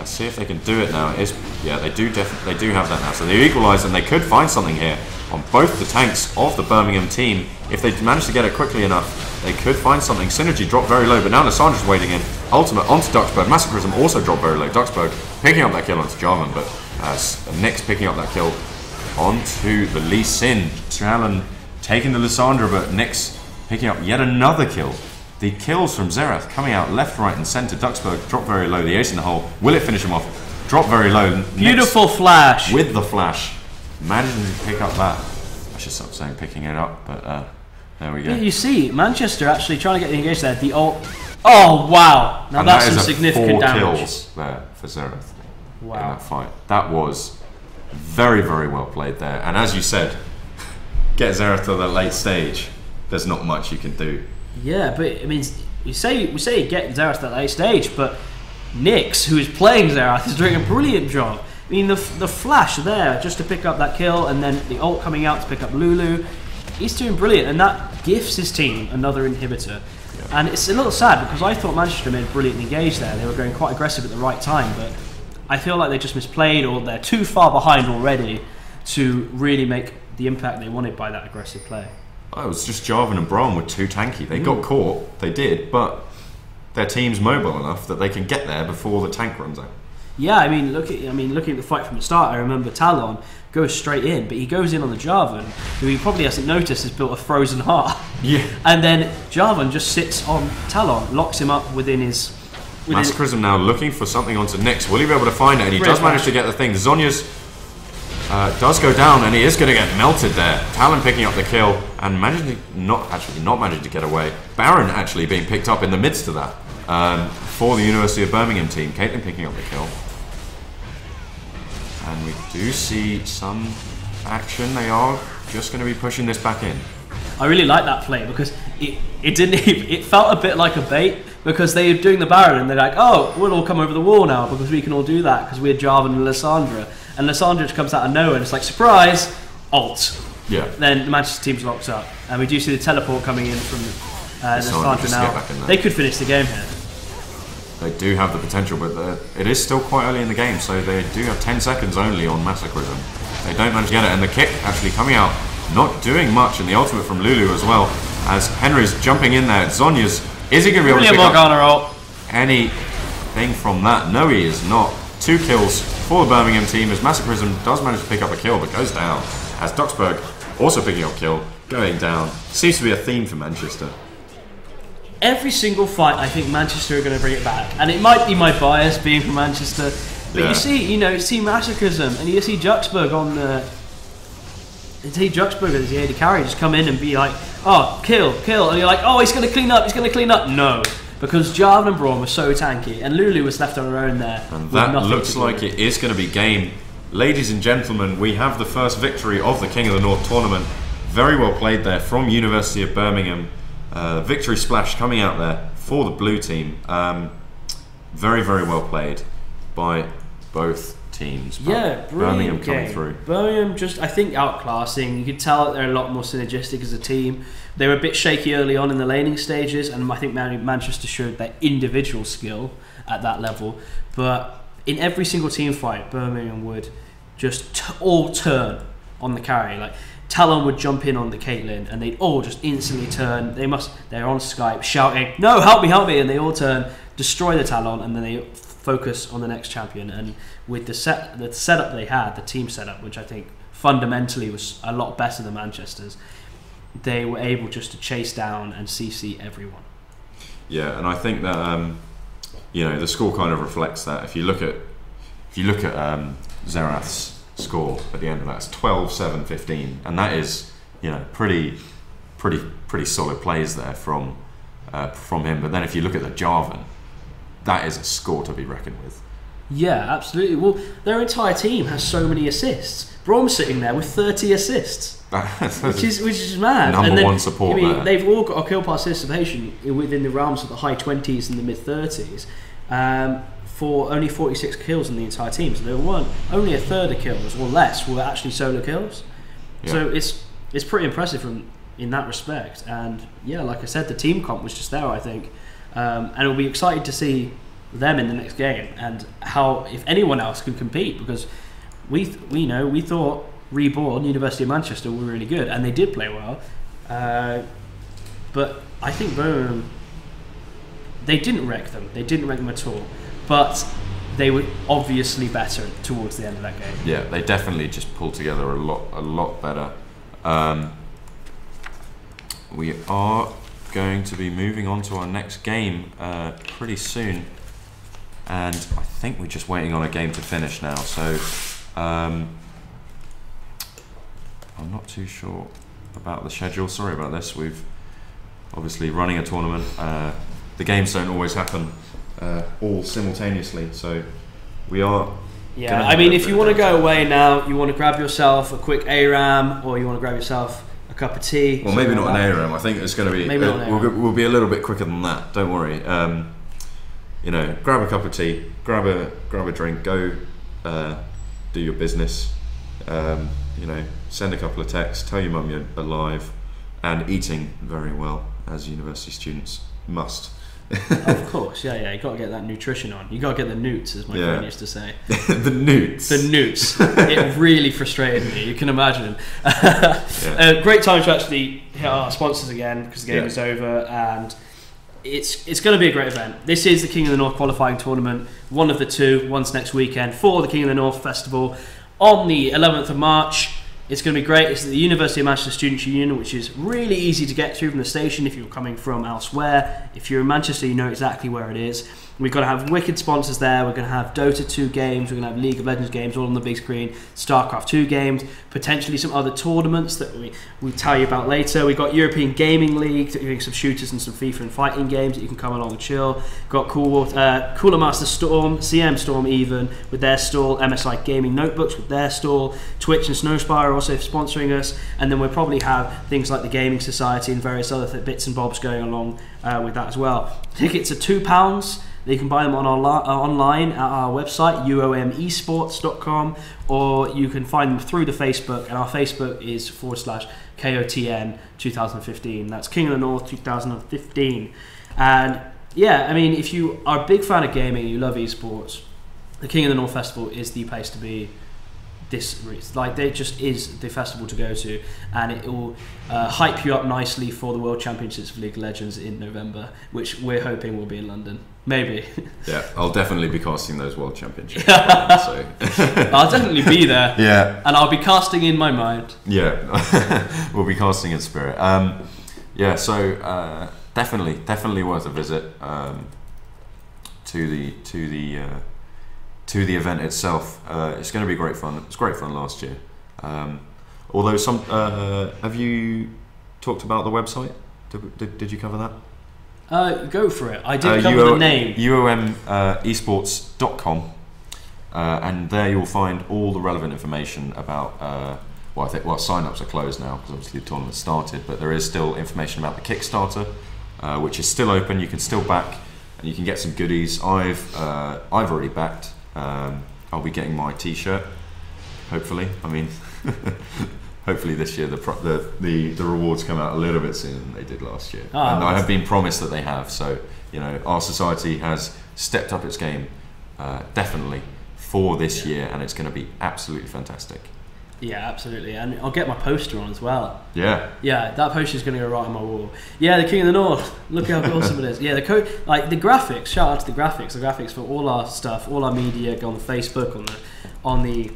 See if they can do it now. They do have that now. So they equalise, and they could find something here on both the tanks of the Birmingham team. If they manage to get it quickly enough, they could find something. Synergy dropped very low, but now Lissandra's waiting in. Ultimate onto Duxburg. Massacrism also dropped very low. Duxburg picking up that kill onto Jarvan, but Nyx picking up that kill onto the Lee Sin. Talon taking the Lissandra, but Nyx picking up yet another kill. The kills from Xerath coming out left, right, and centre. Duxburg dropped very low. The ace in the hole. Will it finish him off? Drop very low. Beautiful Nyx flash. with the flash. managing to pick up that. I should stop saying picking it up, but there we go. You see, Manchester actually trying to get engaged there. The ult. Oh wow! Now and that's that some is significant 4 damage. kills there for Xerath in Wow. that fight. That was very, very well played there. And as you said, get Xerath to the late stage. There's not much you can do. Yeah, but I mean, we say get Xerath to that late stage, but Nyx, who is playing Xerath, is doing a brilliant job. I mean, the flash there just to pick up that kill, and then the ult coming out to pick up Lulu. He's doing brilliant, and that gifts his team another inhibitor. Yeah. And it's a little sad because I thought Manchester made brilliantly engaged there. They were going quite aggressive at the right time, but I feel like they just misplayed, or they're too far behind already to really make the impact they wanted by that aggressive play. Oh, it was just Jarvan and Braum were too tanky. They got caught, they did, but their team's mobile enough that they can get there before the tank runs out. Yeah, I mean, looking at the fight from the start, I remember Talon goes straight in, but he goes in on the Jarvan, who he probably hasn't noticed has built a frozen heart. Yeah. And then Jarvan just sits on Talon, locks him up within his... Massacrism now looking for something onto Nyx. Will he be able to find it? And he does manage to get the thing. Zhonya's does go down, and he is going to get melted there. Talon picking up the kill, and not managing to get away. Baron actually being picked up in the midst of that for the University of Birmingham team. Caitlyn picking up the kill. And we do see some action. They are just going to be pushing this back in. I really like that play because it felt a bit like a bait, because they were doing the Baron and they're like, oh, we'll all come over the wall now because we can all do that because we're Jarvan and Lissandra. And Lissandra just comes out of nowhere and it's like, surprise, ult. Yeah. Then the Manchester team's locked up. And we do see the teleport coming in from Lissandra now. They could finish the game here. They do have the potential, but it is still quite early in the game, so they do have 10 seconds only on Massacrism. They don't manage to get it, and the kick actually coming out, not doing much, and the ultimate from Lulu as well, as Henry's jumping in there. Zonya's, is he going to be able to pick up anything from that? No, he is not. 2 kills for the Birmingham team, as Massacrism does manage to pick up a kill, but goes down, as Duxburg also picking up kill, going down. Seems to be a theme for Manchester. Every single fight, I think Manchester are going to bring it back, and it might be my bias being from Manchester, but you see Massacrism, and you see Duxburg on the. You see Duxburg as the AD carry just come in and be like, oh, kill, and you're like, oh, he's going to clean up, No, because Jarvan and Braum were so tanky, and Lulu was left on her own there. And that looks like it is going to be game. Ladies and gentlemen, we have the first victory of the King of the North tournament. Very well played there from University of Birmingham. Victory splash coming out there for the blue team. Very, very well played by both teams. Yeah, Birmingham game. coming through. Birmingham just, I think, outclassing. You could tell that they're a lot more synergistic as a team. They were a bit shaky early on in the laning stages, and I think Manchester showed their individual skill at that level. But in every single team fight, Birmingham would just all turn on the carry. Like Talon would jump in on the Caitlyn, and they'd all just instantly turn. They're on Skype shouting, "No, help me!" And they all turn, destroy the Talon, and then they focus on the next champion. And with the setup they had, the team setup, which I think fundamentally was a lot better than Manchester's, they were able just to chase down and CC everyone. Yeah, and I think that the score kind of reflects that. If you look at Xerath's score at the end of that, it's 12-7-15, and that is pretty solid plays there from him. But then if you look at the Jarvan, that is a score to be reckoned with. Yeah, absolutely. Well, their entire team has so many assists. Braum's sitting there with 30 assists, which is mad. Number one support. There. They've all got a kill participation within the realms of the high 20s and the mid 30s. For only 46 kills in the entire team, so there weren't only a third of kills or less were actually solo kills. Yeah. So it's pretty impressive in that respect. And yeah, like I said, the team comp was just there, I think, and it'll be exciting to see them in the next game and how, if anyone else can compete, because we thought Reborn, University of Manchester, were really good, and they did play well, but I think Birmingham, they didn't wreck them at all. But they were obviously better towards the end of that game. Yeah, they definitely just pulled together a lot better. We are going to be moving on to our next game pretty soon, and I think we're just waiting on a game to finish now. So I'm not too sure about the schedule. Sorry about this. We've obviously running a tournament. The games don't always happen all simultaneously, so we are. Yeah, I mean, if you want to go away now, you want to grab yourself a quick ARAM, or you want to grab yourself a cup of tea. Well, maybe not an ARAM. I think it's going to be. Maybe not an ARAM. We'll be a little bit quicker than that. Don't worry. You know, grab a cup of tea, grab a drink, go do your business. You know, send a couple of texts, tell your mum you're alive, and eating very well, as university students must. Of course, yeah. You got to get that nutrition on. You got to get the newts, as my friend used to say. The newts. The newts. It really frustrated me. You can imagine. Great time to actually hit our sponsors again because the game is over, and it's going to be a great event. This is the King of the North qualifying tournament. One of the two. One's next weekend for the King of the North Festival on the 11th of March. It's going to be great. It's at the University of Manchester Students' Union, which is really easy to get to from the station if you're coming from elsewhere. If you're in Manchester, you know exactly where it is. We've got to have wicked sponsors there. We're going to have Dota 2 games. We're going to have League of Legends games all on the big screen. StarCraft 2 games. Potentially some other tournaments that we'll tell you about later. We've got European Gaming League, doing some shooters and some FIFA and fighting games that you can come along and chill. Got Cooler Master Storm, CM Storm even, with their stall. MSI Gaming Notebooks with their stall. Twitch and Snowspire are also sponsoring us. And then we'll probably have things like the Gaming Society and various other bits and bobs going along with that as well. Tickets are £2. You can buy them online at our website, UoM eSports.com, or you can find them through the Facebook, and our Facebook is /KOTN 2015. That's King of the North 2015. And yeah, I mean, if you are a big fan of gaming and you love esports, the King of the North Festival is the place to be. There just is the festival to go to, and it will hype you up nicely for the World Championships of League of Legends in November, which we're hoping will be in London. Maybe. Yeah, I'll definitely be casting those World Championships. So. I'll definitely be there. Yeah. And I'll be casting in my mind. Yeah, we'll be casting in spirit. So definitely worth a visit to the event itself. It's going to be great fun. It was great fun last year. Although have you talked about the website? Did you cover that? Go for it. I did cover the name. UoM eSports.com, and there you'll find all the relevant information about. Sign-ups are closed now because obviously the tournament started, but there is still information about the Kickstarter, which is still open. You can still back, and you can get some goodies. I've already backed. I'll be getting my T-shirt. Hopefully, I mean, hopefully this year the rewards come out a little bit sooner than they did last year. And I have been promised that they have. So you know, our society has stepped up its game definitely for this year, and it's going to be absolutely fantastic. Yeah, absolutely, and I'll get my poster on as well. Yeah, that poster is going to go right on my wall. Yeah, the King of the North. Look how awesome it is. Yeah, the graphics. Shout out to the graphics. The graphics for all our stuff, all our media, go on the Facebook, on the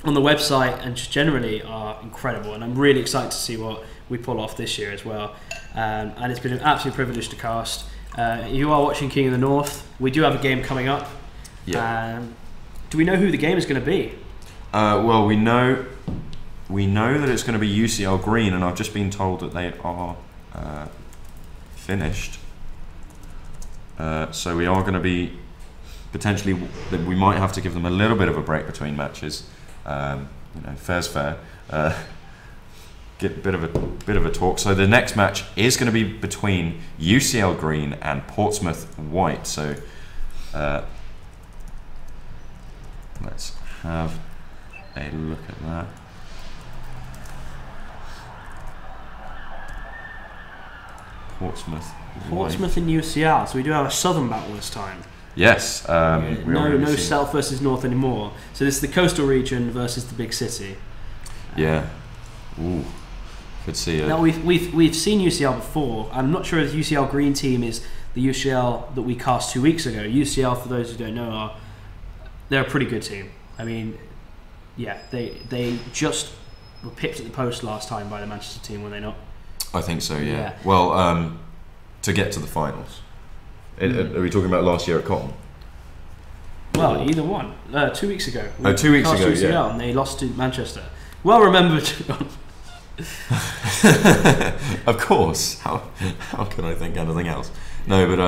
website, and just generally are incredible. And I'm really excited to see what we pull off this year as well. And it's been an absolute privilege to cast. You are watching King of the North. We do have a game coming up. Yeah. Do we know who the game is going to be? Well, we know that it's going to be UCL Green, and I've just been told that they are finished. So we are going to be potentially. We might have to give them a little bit of a break between matches. Fair's fair. Get a bit of a talk. So the next match is going to be between UCL Green and Portsmouth White. So let's have a look at that. Portsmouth and UCL. So we do have a southern battle this time. Yes. No south versus north anymore. So this is the coastal region versus the big city. Yeah. Ooh. Could see it. Now we've seen UCL before. I'm not sure if the UCL Green team is the UCL that we cast 2 weeks ago. UCL, for those who don't know, they're a pretty good team. I mean, yeah, they just were pipped at the post last time by the Manchester team, were they not? I think so, yeah. Well, to get to the finals. Are we talking about last year at Cotton? Well, either one. 2 weeks ago. 2 weeks ago, UCL, yeah. And they lost to Manchester. Well remembered. Of course. How can I think anything else? No, but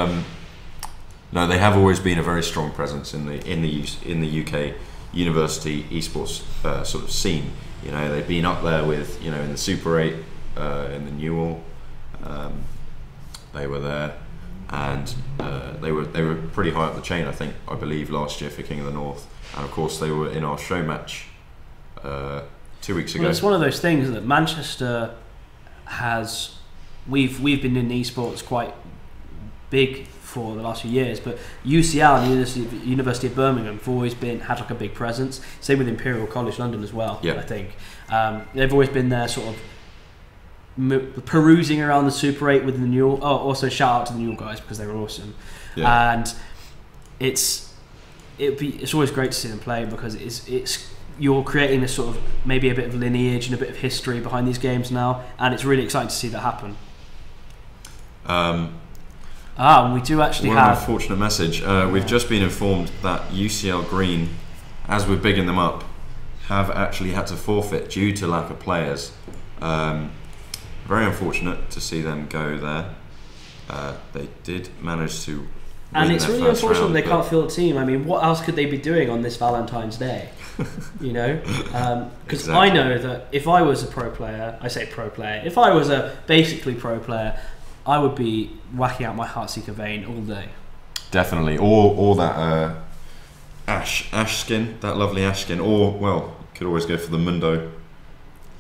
no, they have always been a very strong presence in the UK university esports sort of scene. You know, they've been up there with, you know, in the Super 8, in the Newell, they were there, and they were pretty high up the chain. I believe last year for King of the North, and of course they were in our show match 2 weeks ago. Well, it's one of those things that Manchester has. We've been in esports quite big for the last few years, but UCL and University of Birmingham have always had like a big presence. Same with Imperial College London as well. Yeah. I think they've always been there, sort of perusing around the Super 8 with the Newell. Oh, also shout out to the Newell guys because they were awesome. Yeah. And it's always great to see them play because it's you're creating this sort of maybe a bit of lineage and a bit of history behind these games now, and it's really exciting to see that happen. And we do actually have an unfortunate message. We've just been informed that UCL Green, as we're bigging them up, have actually had to forfeit due to lack of players. Very unfortunate to see them go there. They did manage to win, and it's really unfortunate round, they can't field a team. I mean, what else could they be doing on this Valentine's Day? You know, because exactly. I know that if I was a pro player, if I was a basically pro player, I would be whacking out my Heartseeker vein all day. Definitely, or that ash skin, that lovely ash skin, or well, you could always go for the Mundo,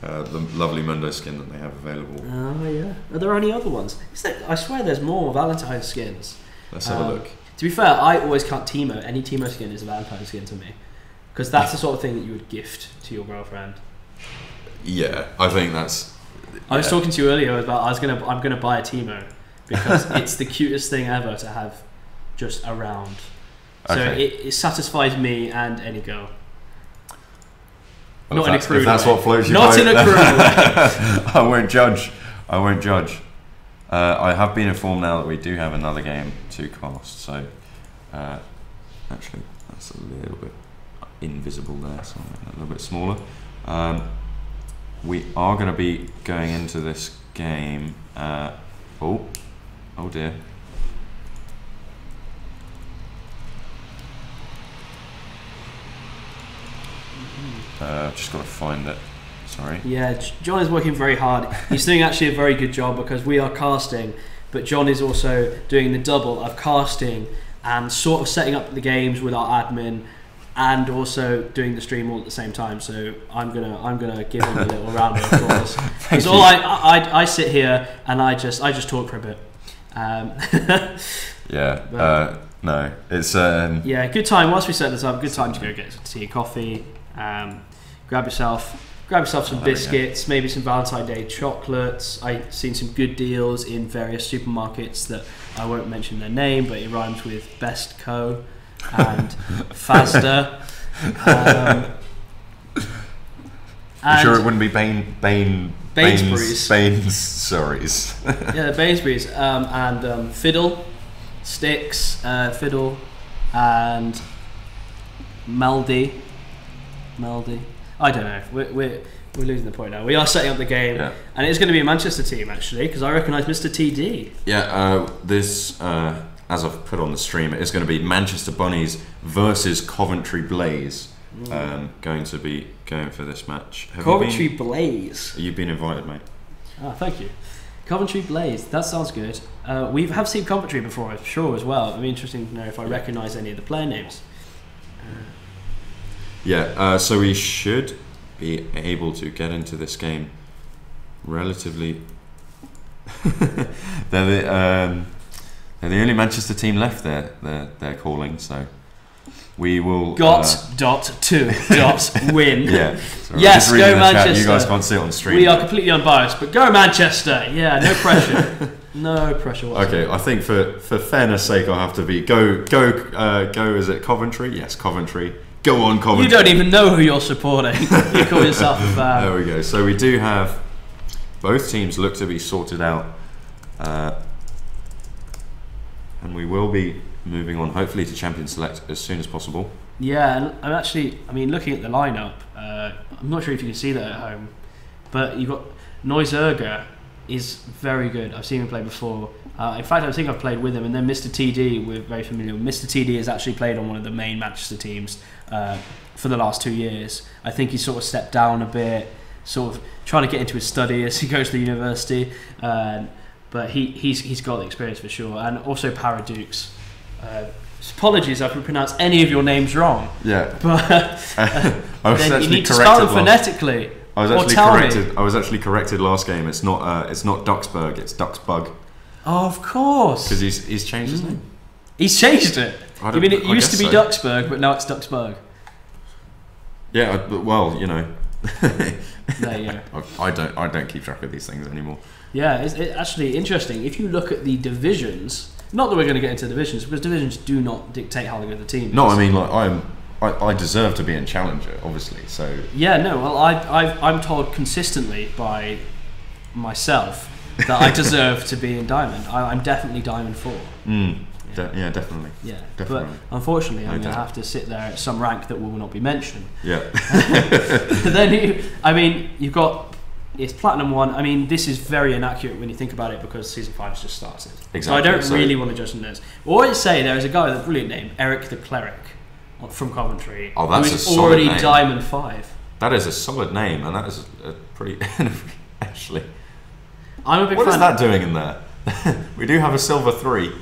the lovely Mundo skin that they have available. Oh yeah, are there any other ones? I swear there's more Valentine skins. Let's have a look. To be fair, I always count Teemo. Any Teemo skin is a Valentine skin to me, because that's the sort of thing that you would gift to your girlfriend. Yeah, I think that's. I was talking to you earlier about I'm gonna buy a Teemo because it's the cutest thing ever to have just around. So it satisfies me and any girl. Well, not in a crude way. If that's what floats your boat. Not in a crude way. I won't judge. I have been informed now that we do have another game to cast. So actually, that's a little bit invisible there, so a little bit smaller. We are going to be going into this game. Oh dear. I've just got to find it. Sorry. Yeah, John is working very hard. He's doing actually a very good job because we are casting, but John is also doing the double of casting and sort of setting up the games with our admin, and also doing the stream all at the same time. So I'm gonna give him a little round of applause. Because all I sit here and I just talk for a bit. No, it's yeah, good time. Whilst we set this up, good time to go get some tea, coffee, grab yourself some biscuits, maybe some Valentine's Day chocolates. I've seen some good deals in various supermarkets that I won't mention their name, but it rhymes with Best Co. and Fazda. Sure it wouldn't be Bainsbury's. Bainsbury's. Yeah, Bainsbury's. And Fiddle, Sticks, Fiddle, and Meldy. I don't know. We're losing the point now. We are setting up the game, and it's going to be a Manchester team actually, because I recognise Mr. TD. Yeah, this as I've put on the stream, it's going to be Manchester Bunnies versus Coventry Blaze. Going to be going for this match. Coventry Blaze. You've been invited, mate. Ah, thank you. Coventry Blaze. That sounds good. We have seen Coventry before, I'm sure, as well. It'd be interesting to know if I recognise any of the player names. So we should be able to get into this game relatively. They're the only Manchester team left there. They're calling, so we will. Win. Yeah. Sorry, yes, go Manchester. You guys can't see it on the stream. We are completely unbiased, but go Manchester. Yeah, no pressure. No pressure whatsoever. Okay, I think for fairness' sake, I'll have to be go. Is it Coventry? Yes, Coventry. Go on, Coventry. You don't even know who you're supporting. You call yourself a fan. There we go. So we do have both teams look to be sorted out, and we will be moving on, hopefully, to Champion Select as soon as possible. Yeah, and I'm actually, I mean, looking at the lineup, I'm not sure if you can see that at home, but you've got Neuserger is very good. I've seen him play before. In fact, I think I've played with him. And then Mr. TD, we're very familiar with. Mr. TD has actually played on one of the main Manchester teams for the last 2 years. I think he's sort of stepped down a bit, sort of trying to get into his study as he goes to the university. But he's got the experience for sure. And also Paradukes. Apologies if I pronounced any of your names wrong. Yeah. But I was then you actually need to spell them corrected phonetically. I was actually corrected last game. It's not Duxburg. It's Duxbug. Oh, of course. Because he's changed his name. He's changed it. You mean it used to be so. Duxburg, but now it's Duxburg? Yeah. Well, you know. There you go. I don't keep track of these things anymore. Yeah, it's actually interesting. If you look at the divisions, not that we're going to get into divisions, because divisions do not dictate how good the team is. No, I mean, like I deserve to be in Challenger, obviously. So yeah, no. Well, I'm told consistently by myself that I deserve to be in Diamond. I'm definitely Diamond 4. Yeah, definitely. Yeah, definitely. But unfortunately, I'm going to have to sit there at some rank that will not be mentioned. Yeah. Then you've got. It's Platinum 1. I mean, this is very inaccurate when you think about it because Season 5 has just started. Exactly. So I don't really want to judge on this. Always say there is a guy with a brilliant name, Eric the Cleric, from Coventry. Oh, that's who a is solid already name. Diamond 5. That is a solid name, and that is a pretty... actually... I'm a big What fan. is that doing in there? We do have a Silver 3. You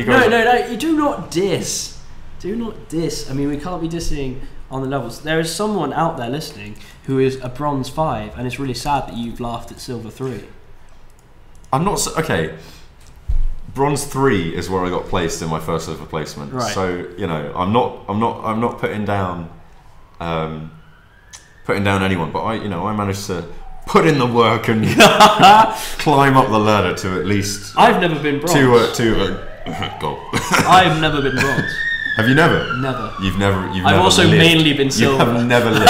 guys No, you do not diss. Do not diss. I mean, we can't be dissing on the levels. There is someone out there listening who is a Bronze 5, and it's really sad that you've laughed at Silver 3. I'm not... Okay. Bronze 3 is where I got placed in my first Silver placement. Right. So, you know, I'm not putting down anyone, but I managed to put in the work and climb up the ladder to at least I've never been bronze. Goal. I've never been bronze. Have you never? Never. You've never. I've also lived. mainly been silver. You have never lived.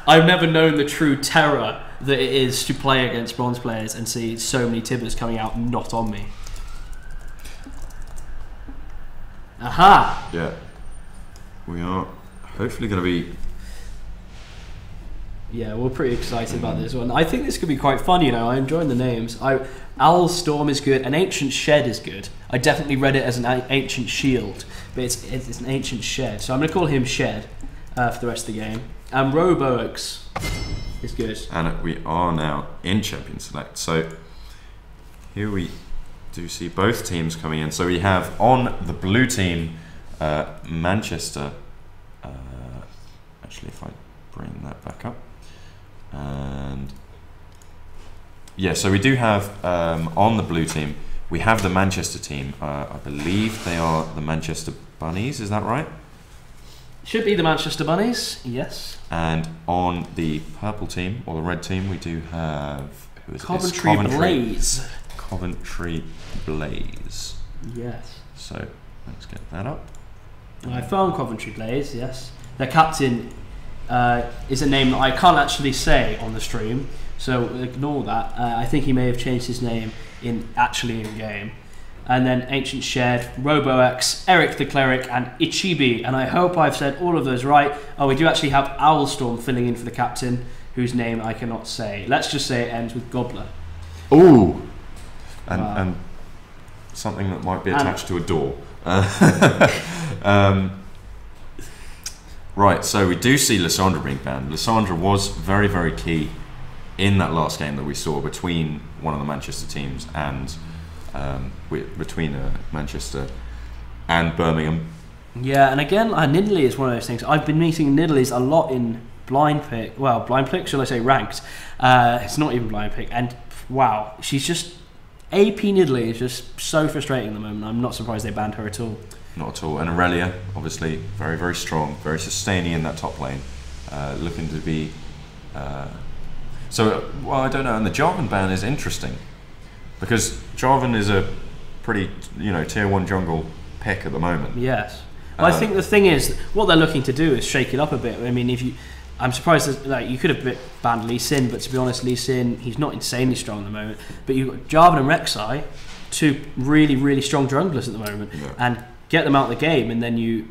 I've never known the true terror that it is to play against bronze players and see so many tibbers coming out not on me. Aha! Yeah. We are hopefully going to be... Yeah, we're pretty excited about this one. I think this could be quite fun, you know. I'm enjoying the names. Owl Storm is good. An Ancient Shed is good. I definitely read it as an Ancient Shield, but it's an Ancient Shed. So I'm going to call him Shed for the rest of the game. And Robox is good. And we are now in Champion Select. So here we do see both teams coming in. So we have on the blue team Manchester. Actually, if I bring that back up. And yeah, so we do have on the blue team, we have the Manchester team. I believe they are the Manchester Bunnies, is that right? Should be the Manchester Bunnies, yes. And on the purple team, or the red team, we do have... Who is Coventry Blaze. Coventry Blaze. Yes. So, let's get that up. I found Coventry Blaze, yes. Their captain is a name that I can't actually say on the stream, so ignore that. I think he may have changed his name in game. And then Ancient Shed, RoboX, Eric the Cleric, and Ichibi. And I hope I've said all of those right. Oh, we do actually have Owlstorm filling in for the captain, whose name I cannot say. Let's just say it ends with Gobbler. Ooh! And something that might be attached to a door. Right, so we do see Lysandra being banned. Lysandra was very, very key in that last game that we saw between one of the Manchester teams and between Manchester and Birmingham. Yeah, and again, Nidalee is one of those things. I've been meeting Nidalees a lot in blind pick. Well, blind pick, shall I say ranked? It's not even blind pick. And wow, she's just... AP Nidalee is just so frustrating at the moment. I'm not surprised they banned her at all. Not at all. And Aurelia, obviously, very, very strong, very sustaining in that top lane. Looking to be... So, well, I don't know. And the Jarvan ban is interesting. Because Jarvan is a pretty, tier 1 jungle pick at the moment. Yes. Well, I think the thing is, what they're looking to do is shake it up a bit. I mean, I'm surprised that you could have banned Lee Sin, but to be honest, Lee Sin, he's not insanely strong at the moment. But you've got Jarvan and Rek'Sai, two really, really strong junglers at the moment, and get them out of the game, and then you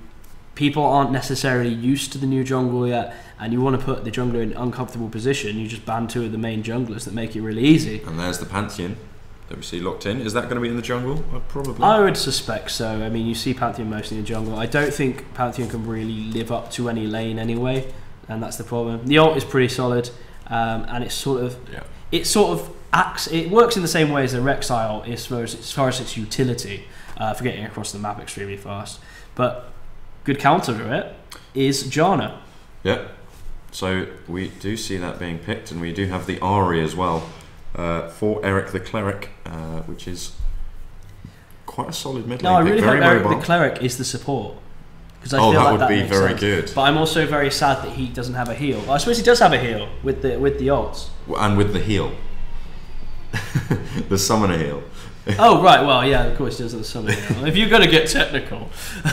people aren't necessarily used to the new jungle yet, and you want to put the jungler in an uncomfortable position, you just ban 2 of the main junglers that make it really easy. And there's the Pantheon that we see locked in. Is that going to be in the jungle? Probably. I would suspect so. I mean, you see Pantheon mostly in the jungle. I don't think Pantheon can really live up to any lane anyway, and that's the problem. The ult is pretty solid, and it's sort of acts. It works in the same way as the Rek'Sai ult as far as its utility for getting across the map extremely fast. But good counter to it is Janna. Yeah. So we do see that being picked, and we do have the Ahri as well for Eric the Cleric, which is quite a solid mid lane. No, I really hope Eric the Cleric is the support. Because I feel that like would be very sense. good. But I'm also very sad that he doesn't have a heal. Well, I suppose he does have a heal with the ults. And with the heal. The summoner heal. Oh right, well yeah, of course he does have the summoner heal. If you're going to get technical.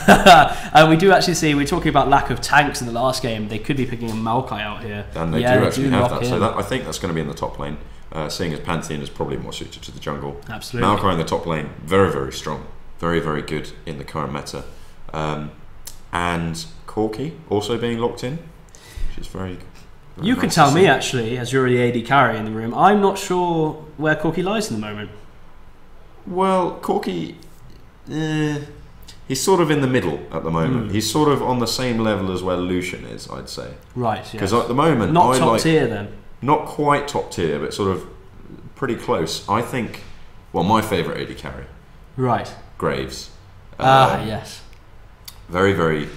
And we do actually see, we're talking about lack of tanks in the last game, they could be picking a Maokai out here. And they do actually have that, so I think that's going to be in the top lane. Seeing as Pantheon is probably more suited to the jungle. Absolutely. Maokai in the top lane, very, very strong. Very, very good in the current meta. And Corki also being locked in, which is very you can tell me actually, as you're the AD carry in the room, I'm not sure where Corki lies in the moment. Well, Corki, he's sort of in the middle at the moment. He's sort of on the same level as where Lucian is, I'd say. Right, because at the moment, not top tier then. Not quite top tier, but sort of pretty close. I think, well, my favourite AD carry. Right. Graves. Yes. Very, very,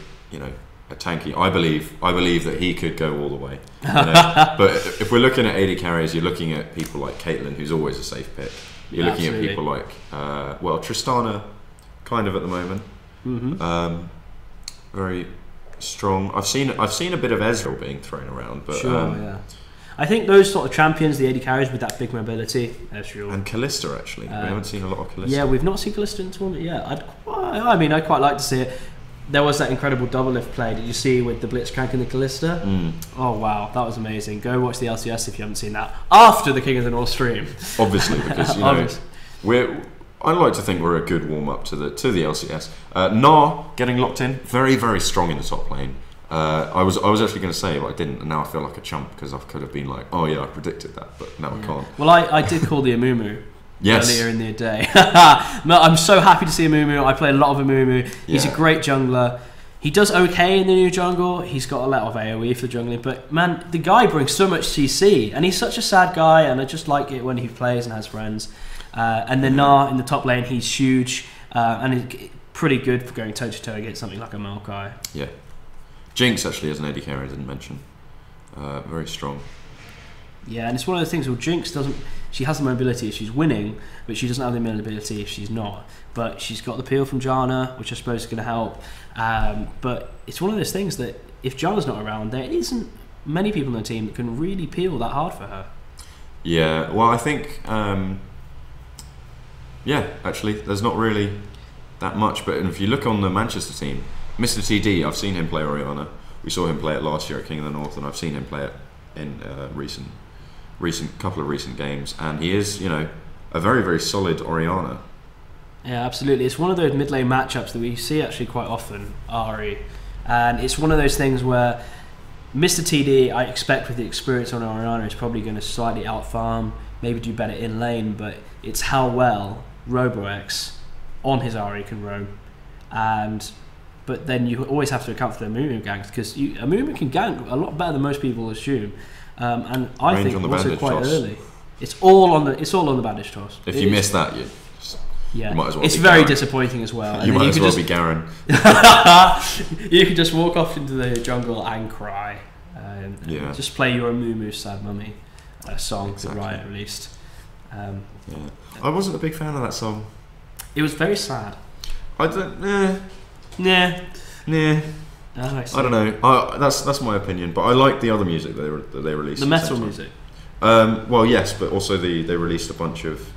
a tanky. I believe that he could go all the way. But if we're looking at AD carries, you're looking at people like Caitlyn, who's always a safe pick. You're looking at people like, Tristana, kind of at the moment. Very strong. I've seen a bit of Ezreal being thrown around, but yeah. I think those sort of champions, the AD carries with that big mobility, Ezreal and Kalista actually. We haven't seen a lot of Kalista. Yeah, we've not seen Kalista in tournament yet. I'd quite like to see it. There was that incredible double lift play. Did you see with the Blitzcrank and the Kalista? Oh wow, that was amazing. Go watch the LCS if you haven't seen that after the King of the North stream. Obviously, because I like to think we're a good warm up to the LCS. Gnar getting locked in, very, very strong in the top lane. I was actually going to say, but I didn't, and now I feel like a chump because I could have been like, oh yeah, I predicted that, but now I can't. Well, I did call the Amumu. Yes. Earlier in the day. I'm so happy to see Amumu. I play a lot of Amumu. He's a great jungler. He does okay in the new jungle. He's got a lot of AoE for jungling, but man, the guy brings so much CC, and he's such a sad guy, and I just like it when he plays and has friends. And then Gnar in the top lane, he's huge, and he's pretty good for going toe-to-toe against something like a Maokai. Yeah. Jinx actually has an AD carry I didn't mention. Very strong. Yeah, and it's one of those things where Jinx doesn't... She has the mobility if she's winning, but she doesn't have the mobility if she's not. But she's got the peel from Janna, which I suppose is going to help. But it's one of those things that if Janna's not around, there isn't many people on the team that can really peel that hard for her. Yeah, well, I think... actually, there's not really that much. But if you look on the Manchester team, Mr. TD, I've seen him play Orianna. We saw him play it last year at King of the North, and I've seen him play it in couple of recent games, and he is, a very, very solid Orianna. Yeah, absolutely. It's one of those mid lane matchups that we see actually quite often, Ahri, and it's one of those things where Mr. TD, I expect with the experience on Orianna, is probably going to slightly out farm, maybe do better in lane, but it's how well RoboX on his Ahri can roam, but then you always have to account for the Amumu ganks, because Amumu can gank a lot better than most people assume. And I Range think on the also bandage quite toss. Early. It's all on the bandage toss. If you miss that, you might as well. It's very disappointing as well. You might as well be Garen. You can just walk off into the jungle and cry. And just play your Amumu Sad Mummy song that Riot released. I wasn't a big fan of that song. It was very sad. I don't. Nah. I don't know. That's my opinion, but I like the other music that they released. The metal music. Well, yes, but also they released a bunch of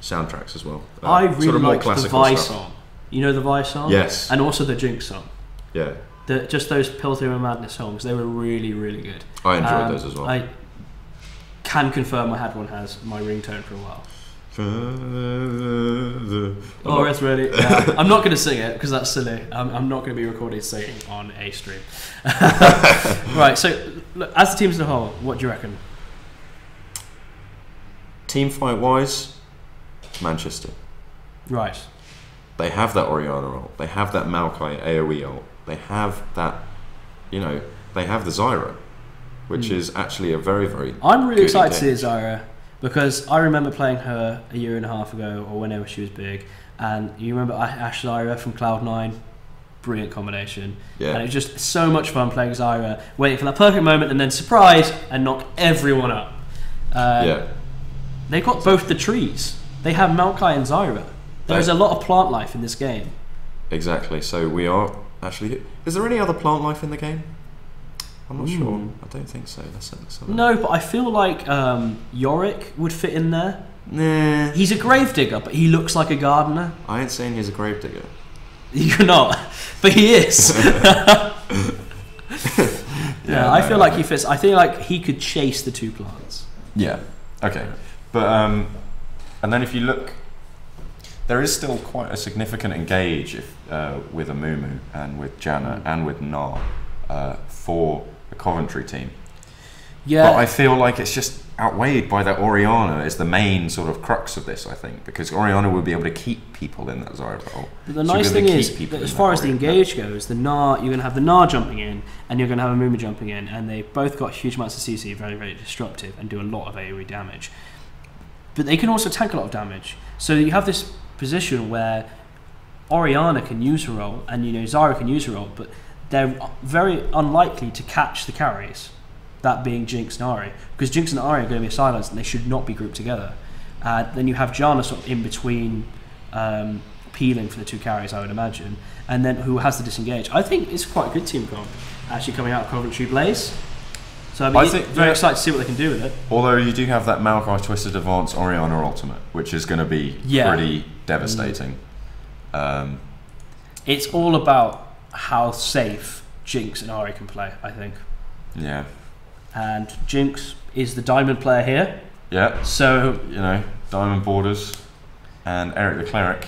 soundtracks as well. I really sort of more liked the classical Vi stuff. song. You know the Vi song? Yes. And also the Jinx song. Yeah. Just those Pill Through a Madness songs, they were really, really good. I enjoyed those as well. I can confirm I had one as my ringtone for a while. Oh, it's ready. Yeah. I'm not going to sing it because that's silly. I'm not going to be recording singing on a stream. Right, so look, as the teams as a whole, what do you reckon? Team fight wise, Manchester. Right. They have that Orianna ult. They have that Maokai AoE ult. They have that, they have the Zyra, which is actually a very, very I'm really good excited to engage. see Zyra because I remember playing her a year and a half ago or whenever she was big. And you remember Ash Zyra from Cloud9? Brilliant combination. Yeah. And it was just so much fun playing Zyra, waiting for that perfect moment and then surprise and knock everyone up. Yeah. They've got both the trees. They have Maokai and Zyra. There's a lot of plant life in this game. Exactly. So we are actually. Is there any other plant life in the game? I'm not sure. I don't think so. Let's have a No, but I feel like Yorick would fit in there. Nah. He's a gravedigger, but he looks like a gardener. I ain't saying he's a gravedigger. You're not, but he is. Yeah, I feel like he fits. I feel like he could chase the two plants. Yeah. Okay. But and then if you look, there is still quite a significant engage with Amumu and with Janna and with Na for the Coventry team. Yeah. But I feel like it's just outweighed by that Orianna is the main sort of crux of this, I think, because Orianna will be able to keep people in that Zyra role. But the nice thing is, that as far as the engage goes, the Na, you're going to have the Na jumping in, and you're going to have Amumu jumping in, and they've both got huge amounts of CC, very, very destructive, and do a lot of AoE damage. But they can also tank a lot of damage. So you have this position where Orianna can use her role, and Zyra can use her role, but they're very unlikely to catch the carries. That being Jinx and Ahri, because Jinx and Ahri are going to be silenced and they should not be grouped together. Then you have Janna sort of in between, peeling for the two carries, I would imagine, and then who has the disengage. I think it's quite a good team comp actually coming out of Coventry Blaze. So I think very excited to see what they can do with it. Although you do have that Maokai Twisted Advance Orianna ultimate, which is going to be pretty devastating. It's all about how safe Jinx and Ahri can play, I think. Yeah. And Jinx is the diamond player here. Yeah. So Diamond Borders and Eric the Cleric.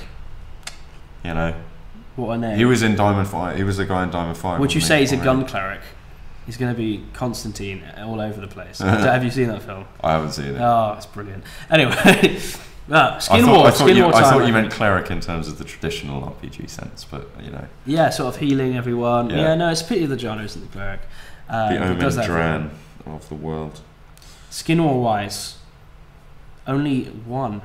What a name. He was in Diamond 5. He was the guy in Diamond 5. Would you say he's a gun cleric? He's going to be Constantine all over the place. Have you seen that film? I haven't seen it. Oh, it's brilliant. Anyway, Skin War. I thought you time, meant cleric in terms of the traditional RPG sense, but Yeah, sort of healing everyone. Yeah. Yeah, no, it's a pity that Janna isn't the cleric. The Omen Dran of the world. Skin War wise, only one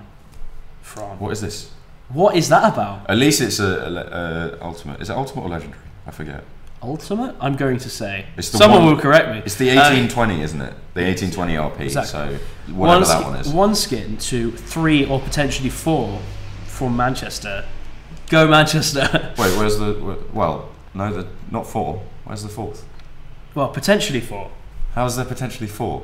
from. What is this? What is that about? At least it's a ultimate. Is it ultimate or legendary? I forget. Ultimate? I'm going to say. It's the Someone will correct me. It's the 1820, isn't it? The 1820 RP. Exactly. So whatever that one is. One skin to 3 or potentially 4 from Manchester. Go Manchester! Wait, where's the? Well, no, not 4. Where's the 4th? Well, potentially 4. How is there potentially 4?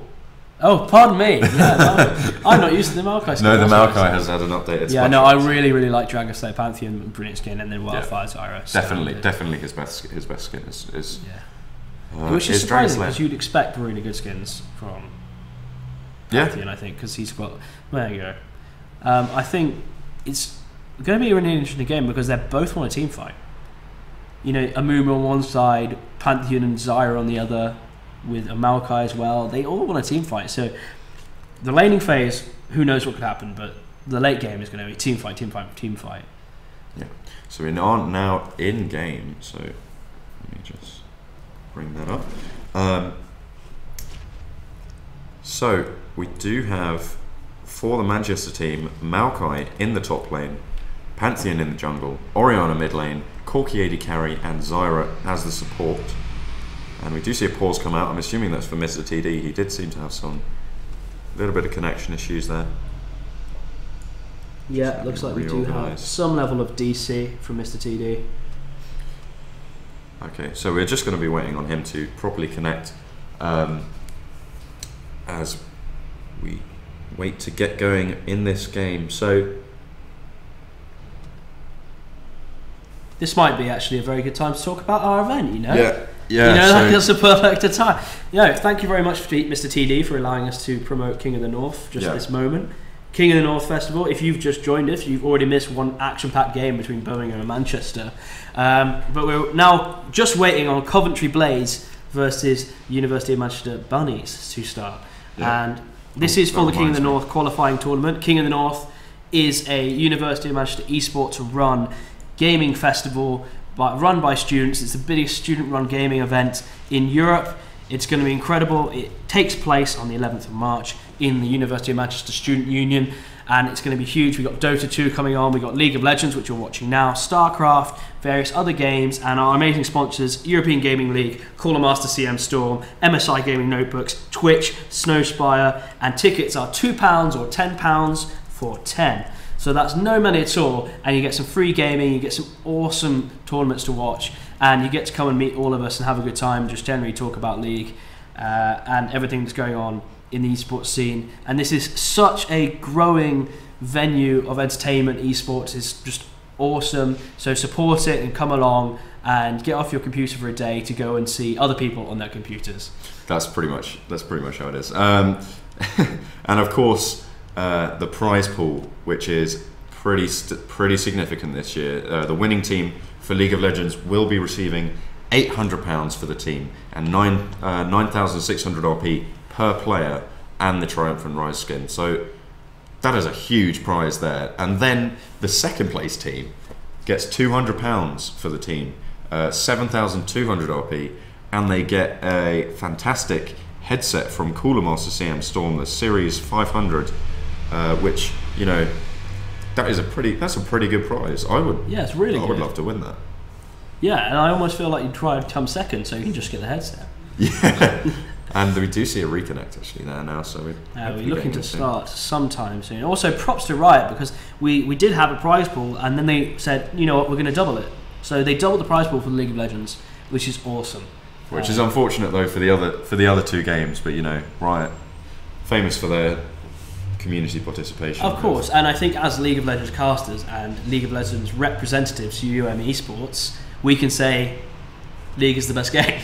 Oh, pardon me. Yeah, no, I'm not used to the Maokai skin. No, the Maokai has had an updated. Yeah, no, I really like Dragon Slayer Pantheon, brilliant skin, and then Wildfire Zyra. Definitely his best skin is which is Dragon surprising Slayer. because you'd expect really good skins from Pantheon, I think, because he's got. There you go. I think it's going to be a really interesting game because they both want a team fight. Amumu on one side, Pantheon and Zyra on the other, with a Maokai as well. They all want a team fight. So the laning phase, who knows what could happen, but the late game is going to be team fight, team fight, team fight. Yeah. So we are now in game. So let me just bring that up. So we do have, for the Manchester team, Maokai in the top lane, Pantheon in the jungle, Orianna mid lane, Corki AD carry, and Zyra as the support. And we do see a pause come out. I'm assuming that's for Mr. TD. He did seem to have some little bit of connection issues there. Yeah, it looks like we do have some level of DC from Mr. TD. Okay, so we're just going to be waiting on him to properly connect as we wait to get going in this game. So this might be actually a very good time to talk about our event, Yeah, that's a perfect time. Thank you very much, Mr. TD, for allowing us to promote King of the North just at this moment. King of the North Festival. If you've just joined us, you've already missed one action-packed game between Birmingham and Manchester. But we're now just waiting on Coventry Blaze versus University of Manchester Bunnies to start. Yeah. And this is for the King of the North qualifying tournament. King of the North is a University of Manchester eSports run gaming festival run by students. It's the biggest student-run gaming event in Europe. It's going to be incredible. It takes place on the 11th of March in the University of Manchester Student Union, and it's going to be huge. We've got Dota 2 coming on, we've got League of Legends, which you're watching now, StarCraft, various other games, and our amazing sponsors, European Gaming League, Cooler Master CM Storm, MSI Gaming Notebooks, Twitch, Snowspire, and tickets are £2 or £10 for 10. So that's no money at all, and you get some free gaming, you get some awesome tournaments to watch, and you get to come and meet all of us and have a good time, just generally talk about League and everything that's going on in the esports scene. And this is such a growing venue of entertainment. Esports is just awesome, so support it and come along and get off your computer for a day to go and see other people on their computers. That's pretty much how it is. And of course, the prize pool, which is pretty significant this year. The winning team for League of Legends will be receiving £800 for the team and 9,600 RP per player, and the Triumphant Rise skin. So that is a huge prize there. And then the second place team gets £200 for the team, 7,200 RP, and they get a fantastic headset from Cooler Master CM Storm, the Series 500, which, you know, that's a pretty good prize. It's really good. I would love to win that. Yeah, and I almost feel like you'd try to come second, so you can just get the headset. Yeah, and we do see a reconnect actually there now, so we're looking to start sometime soon. Also, props to Riot, because we did have a prize pool, and then they said, you know what, we're going to double it. So they doubled the prize pool for the League of Legends, which is awesome. Which is unfortunate though for the other two games, but you know, Riot, famous for their community participation. Of course, and I think as League of Legends casters and League of Legends representatives to UoM eSports, we can say League is the best game.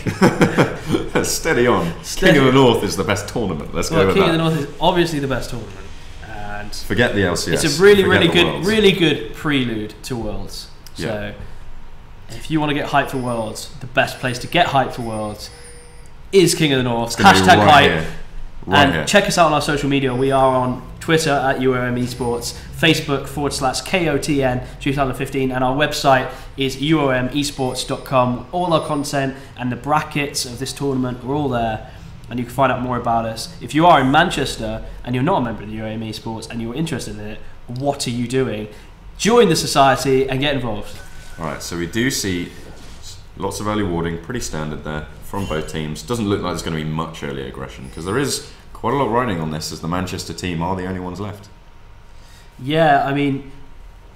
Steady on. King of the North is the best tournament. Let's go with King that. of the North is obviously the best tournament. And forget the LCS. It's a really good prelude to Worlds. So if you want to get hyped for Worlds, the best place to get hyped for Worlds is King of the North. Hashtag hype. And check us out on our social media. We are on Twitter at UoM Esports, Facebook /KOTN 2015, and our website is uomesports.com. All our content and the brackets of this tournament are all there, and you can find out more about us. If you are in Manchester and you're not a member of the UoM Esports and you're interested in it, what are you doing? Join the society and get involved. Alright, so we do see lots of early warding, pretty standard there from both teams. Doesn't look like there's going to be much early aggression, because there is quite a lot riding on this, as the Manchester team are the only ones left. Yeah, I mean,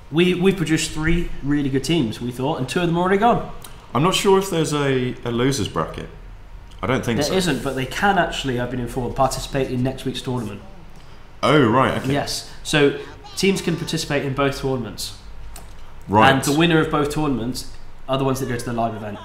we produced 3 really good teams, we thought, and 2 of them are already gone. I'm not sure if there's a losers bracket. I don't think so. There isn't, but they can actually, I've been informed, participate in next week's tournament. Oh, right, okay. Yes, so teams can participate in both tournaments. Right. And the winner of both tournaments are the ones that go to the live event.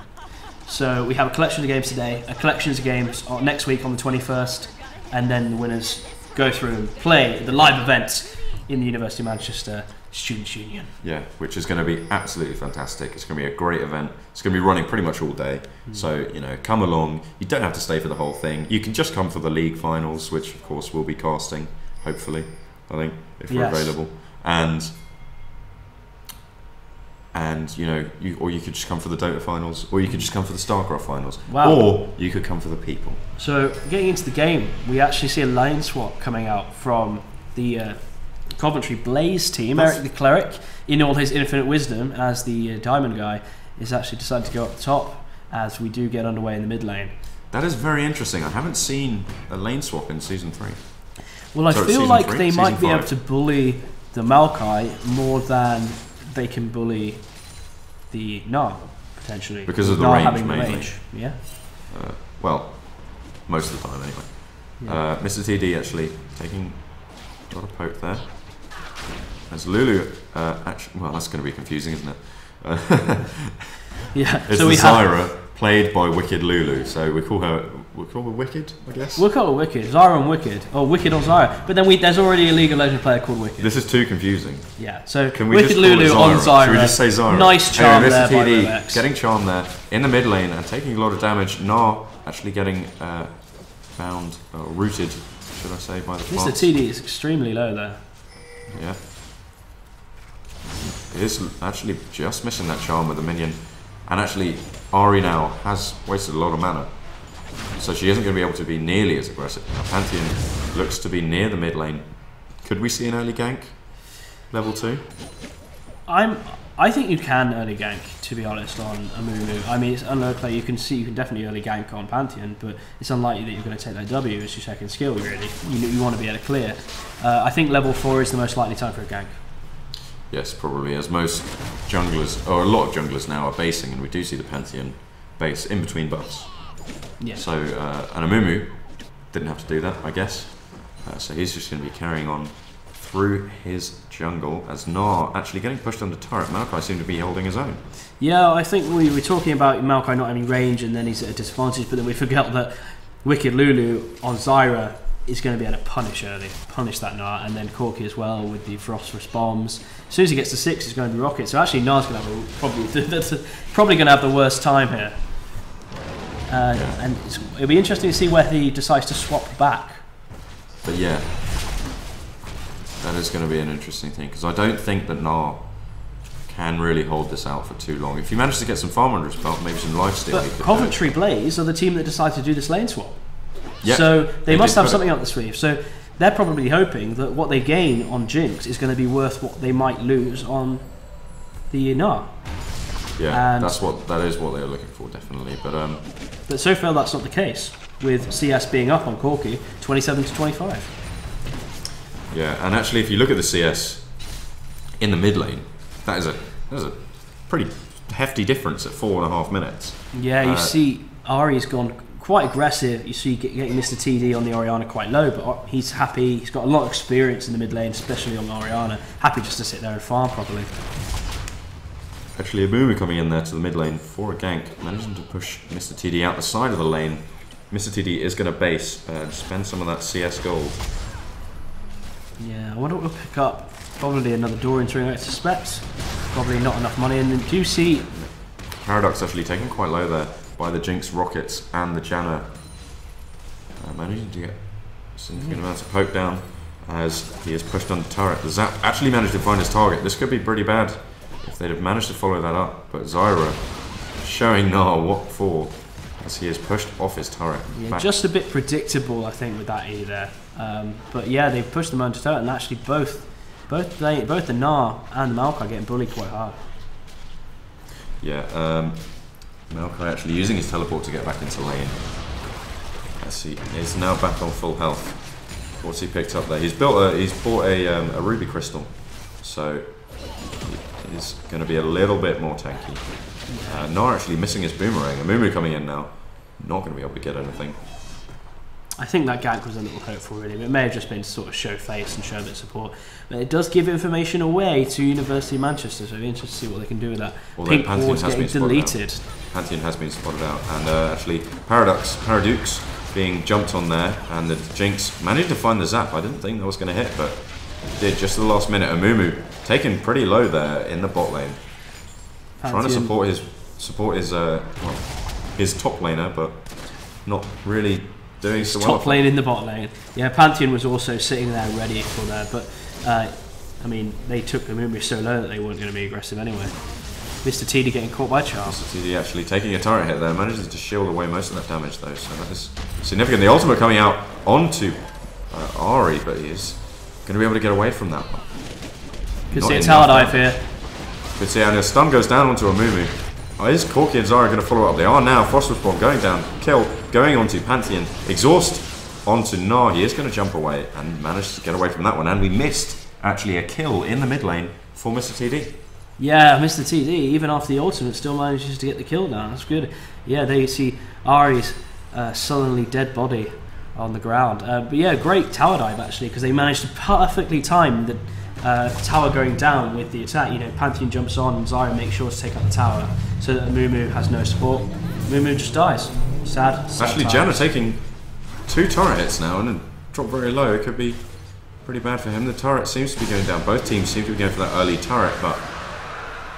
So we have a collection of games today, a collection of games next week on the 21st, and then the winners go through and play the live events in the University of Manchester Students' Union. Yeah, which is going to be absolutely fantastic. It's going to be a great event. It's going to be running pretty much all day. So, you know, come along. You don't have to stay for the whole thing. You can just come for the league finals, which of course we'll be casting, hopefully, I think, if we're available. And you know, or you could just come for the Dota finals, or you could just come for the StarCraft finals, or you could come for the people. So getting into the game, we actually see a line swap coming out from the Coventry Blaze team. Eric the Cleric, in all his infinite wisdom as the Diamond guy, is actually decided to go up the top as we do get underway in the mid lane. That is very interesting. I haven't seen a lane swap in Season 3. Well, I feel like they might be able to bully the Maokai more than they can bully the Gnar, potentially. Because of the range, mainly. Yeah. Well, most of the time, anyway. Yeah. Mr. TD actually taking a lot of poke there. As Lulu, actually, well, that's going to be confusing, isn't it? Yeah. It's so the Zyra, played by Wicked Lulu, so we call her we'll call it Wicked, I guess. We'll call it Wicked. Zyra and Wicked. Or Wicked on Zyra. But then there's already a League of Legends player called Wicked. This is too confusing. Yeah, so Can we Wicked just call Lulu it on Zyra. Should we just say Zyra? Nice charm there by TD Rebex. getting charm there in the mid lane and taking a lot of damage. Gnar actually getting found, rooted, should I say, by the plants. Mr. TD is extremely low there. Yeah. It is actually just missing that charm with the minion. And actually, Ahri now has wasted a lot of mana. So she isn't going to be able to be nearly as aggressive. Now, Pantheon looks to be near the mid lane. Could we see an early gank? Level 2? I think you can early gank, to be honest, on Amumu. I mean, it's unlikely. You can definitely early gank on Pantheon, but it's unlikely that you're going to take that W as your second skill, really. You want to be able to clear. I think level 4 is the most likely time for a gank. Yes, probably, as most junglers, or a lot of junglers now, are basing, and we do see the Pantheon base in between buffs. Yeah. So, and Amumu didn't have to do that, I guess. So he's just going to be carrying on through his jungle as Gnar actually getting pushed under turret. Maokai seemed to be holding his own. Yeah, I think we were talking about Maokai not having range and then he's at a disadvantage, but then we forgot that Wicked Lulu on Zyra is going to be able to punish that Gnar, and then Corki as well with the Phosphorus bombs. As soon as he gets to 6, he's going to be rocket. So actually, Gnar's going to have probably going to have the worst time here. And it'll be interesting to see where he decides to swap back. But yeah, that is going to be an interesting thing, because I don't think that Gnar can really hold this out for too long. If you manage to get some farm under his belt, maybe some lifesteal. But Coventry Blaze are the team that decided to do this lane swap. Yep, so they must have something up the sleeve. So they're probably hoping that what they gain on Jinx is going to be worth what they might lose on the Gnar. Yeah, and that is what they're looking for, definitely. But so far that's not the case, with CS being up on Corki 27 to 25. Yeah, and actually, if you look at the CS in the mid lane, that is a pretty hefty difference at 4.5 minutes. Yeah, you see Ahri's gone quite aggressive. You see getting Mr. TD on the Orianna quite low, but he's happy. He's got a lot of experience in the mid lane, especially on the Orianna. Happy just to sit there and farm properly. Actually, Amumu coming in there to the mid lane for a gank, managing to push Mr. TD out the side of the lane. Mr. TD is going to base and spend some of that CS gold. Yeah, I wonder what we'll pick up. Probably another door entering, I suspect. Probably not enough money. And then do you see Paradox actually taken quite low there by the Jinx rockets and the Janna. Managing to get significant amounts of poke down as he is pushed on the turret. The Zap actually managed to find his target. This could be pretty bad if they'd have managed to follow that up. But Zyra showing Gnar what for as he is pushed off his turret. Yeah, just a bit predictable, I think, with that E there. But yeah, they've pushed them onto turret, and actually both the Gnar and the Maokai getting bullied quite hard. Yeah, Maokai actually using his teleport to get back into lane. As he is now back on full health. What's he picked up there? He's bought a ruby crystal, so he's going to be a little bit more tanky. Gnar actually missing his boomerang. Amumu coming in now, not going to be able to get anything. I think that gank was a little hopeful, really. It may have just been to sort of show face and show a bit of support. But it does give information away to University of Manchester, so it'll be interesting to see what they can do with that. Although Pink Pantheon Ward's has getting been deleted. Pantheon has been spotted out, and actually Paradux being jumped on there, and the Jinx managed to find the Zap. I didn't think that was going to hit, but it did just at the last minute. Amumu taken pretty low there in the bot lane. Pantheon. Trying to support his top laner, but not really doing so well. Top lane in the bot lane. Yeah, Pantheon was also sitting there ready for that, but I mean, they took Amumu so low that they weren't going to be aggressive anyway. Mr. TD getting caught by Charles. Mr. TD actually taking a turret hit there, manages to shield away most of that damage though, so that is significant. The ultimate coming out onto Ahri, but he is going to be able to get away from that one. Could see a tower dive here. Could see, and a stun goes down onto Amumu. Is Corki and Zyra going to follow up? They are now. Phosphorus bomb going down. Kill going onto Pantheon. Exhaust onto Gnar. He is going to jump away and manage to get away from that one. And we missed actually a kill in the mid lane for Mr. TD. Yeah, Mr. TD, even after the ultimate, still manages to get the kill down. That's good. Yeah, there you see Ahri's sullenly dead body on the ground. But yeah, great tower dive actually, because they managed to perfectly time the tower going down with the attack. You know, Pantheon jumps on and Zyra makes sure to take out the tower so that Amumu has no support. Amumu just dies. Sad Actually, times. Janna taking 2 turret hits now and then dropped very low. It could be pretty bad for him. The turret seems to be going down. Both teams seem to be going for that early turret, but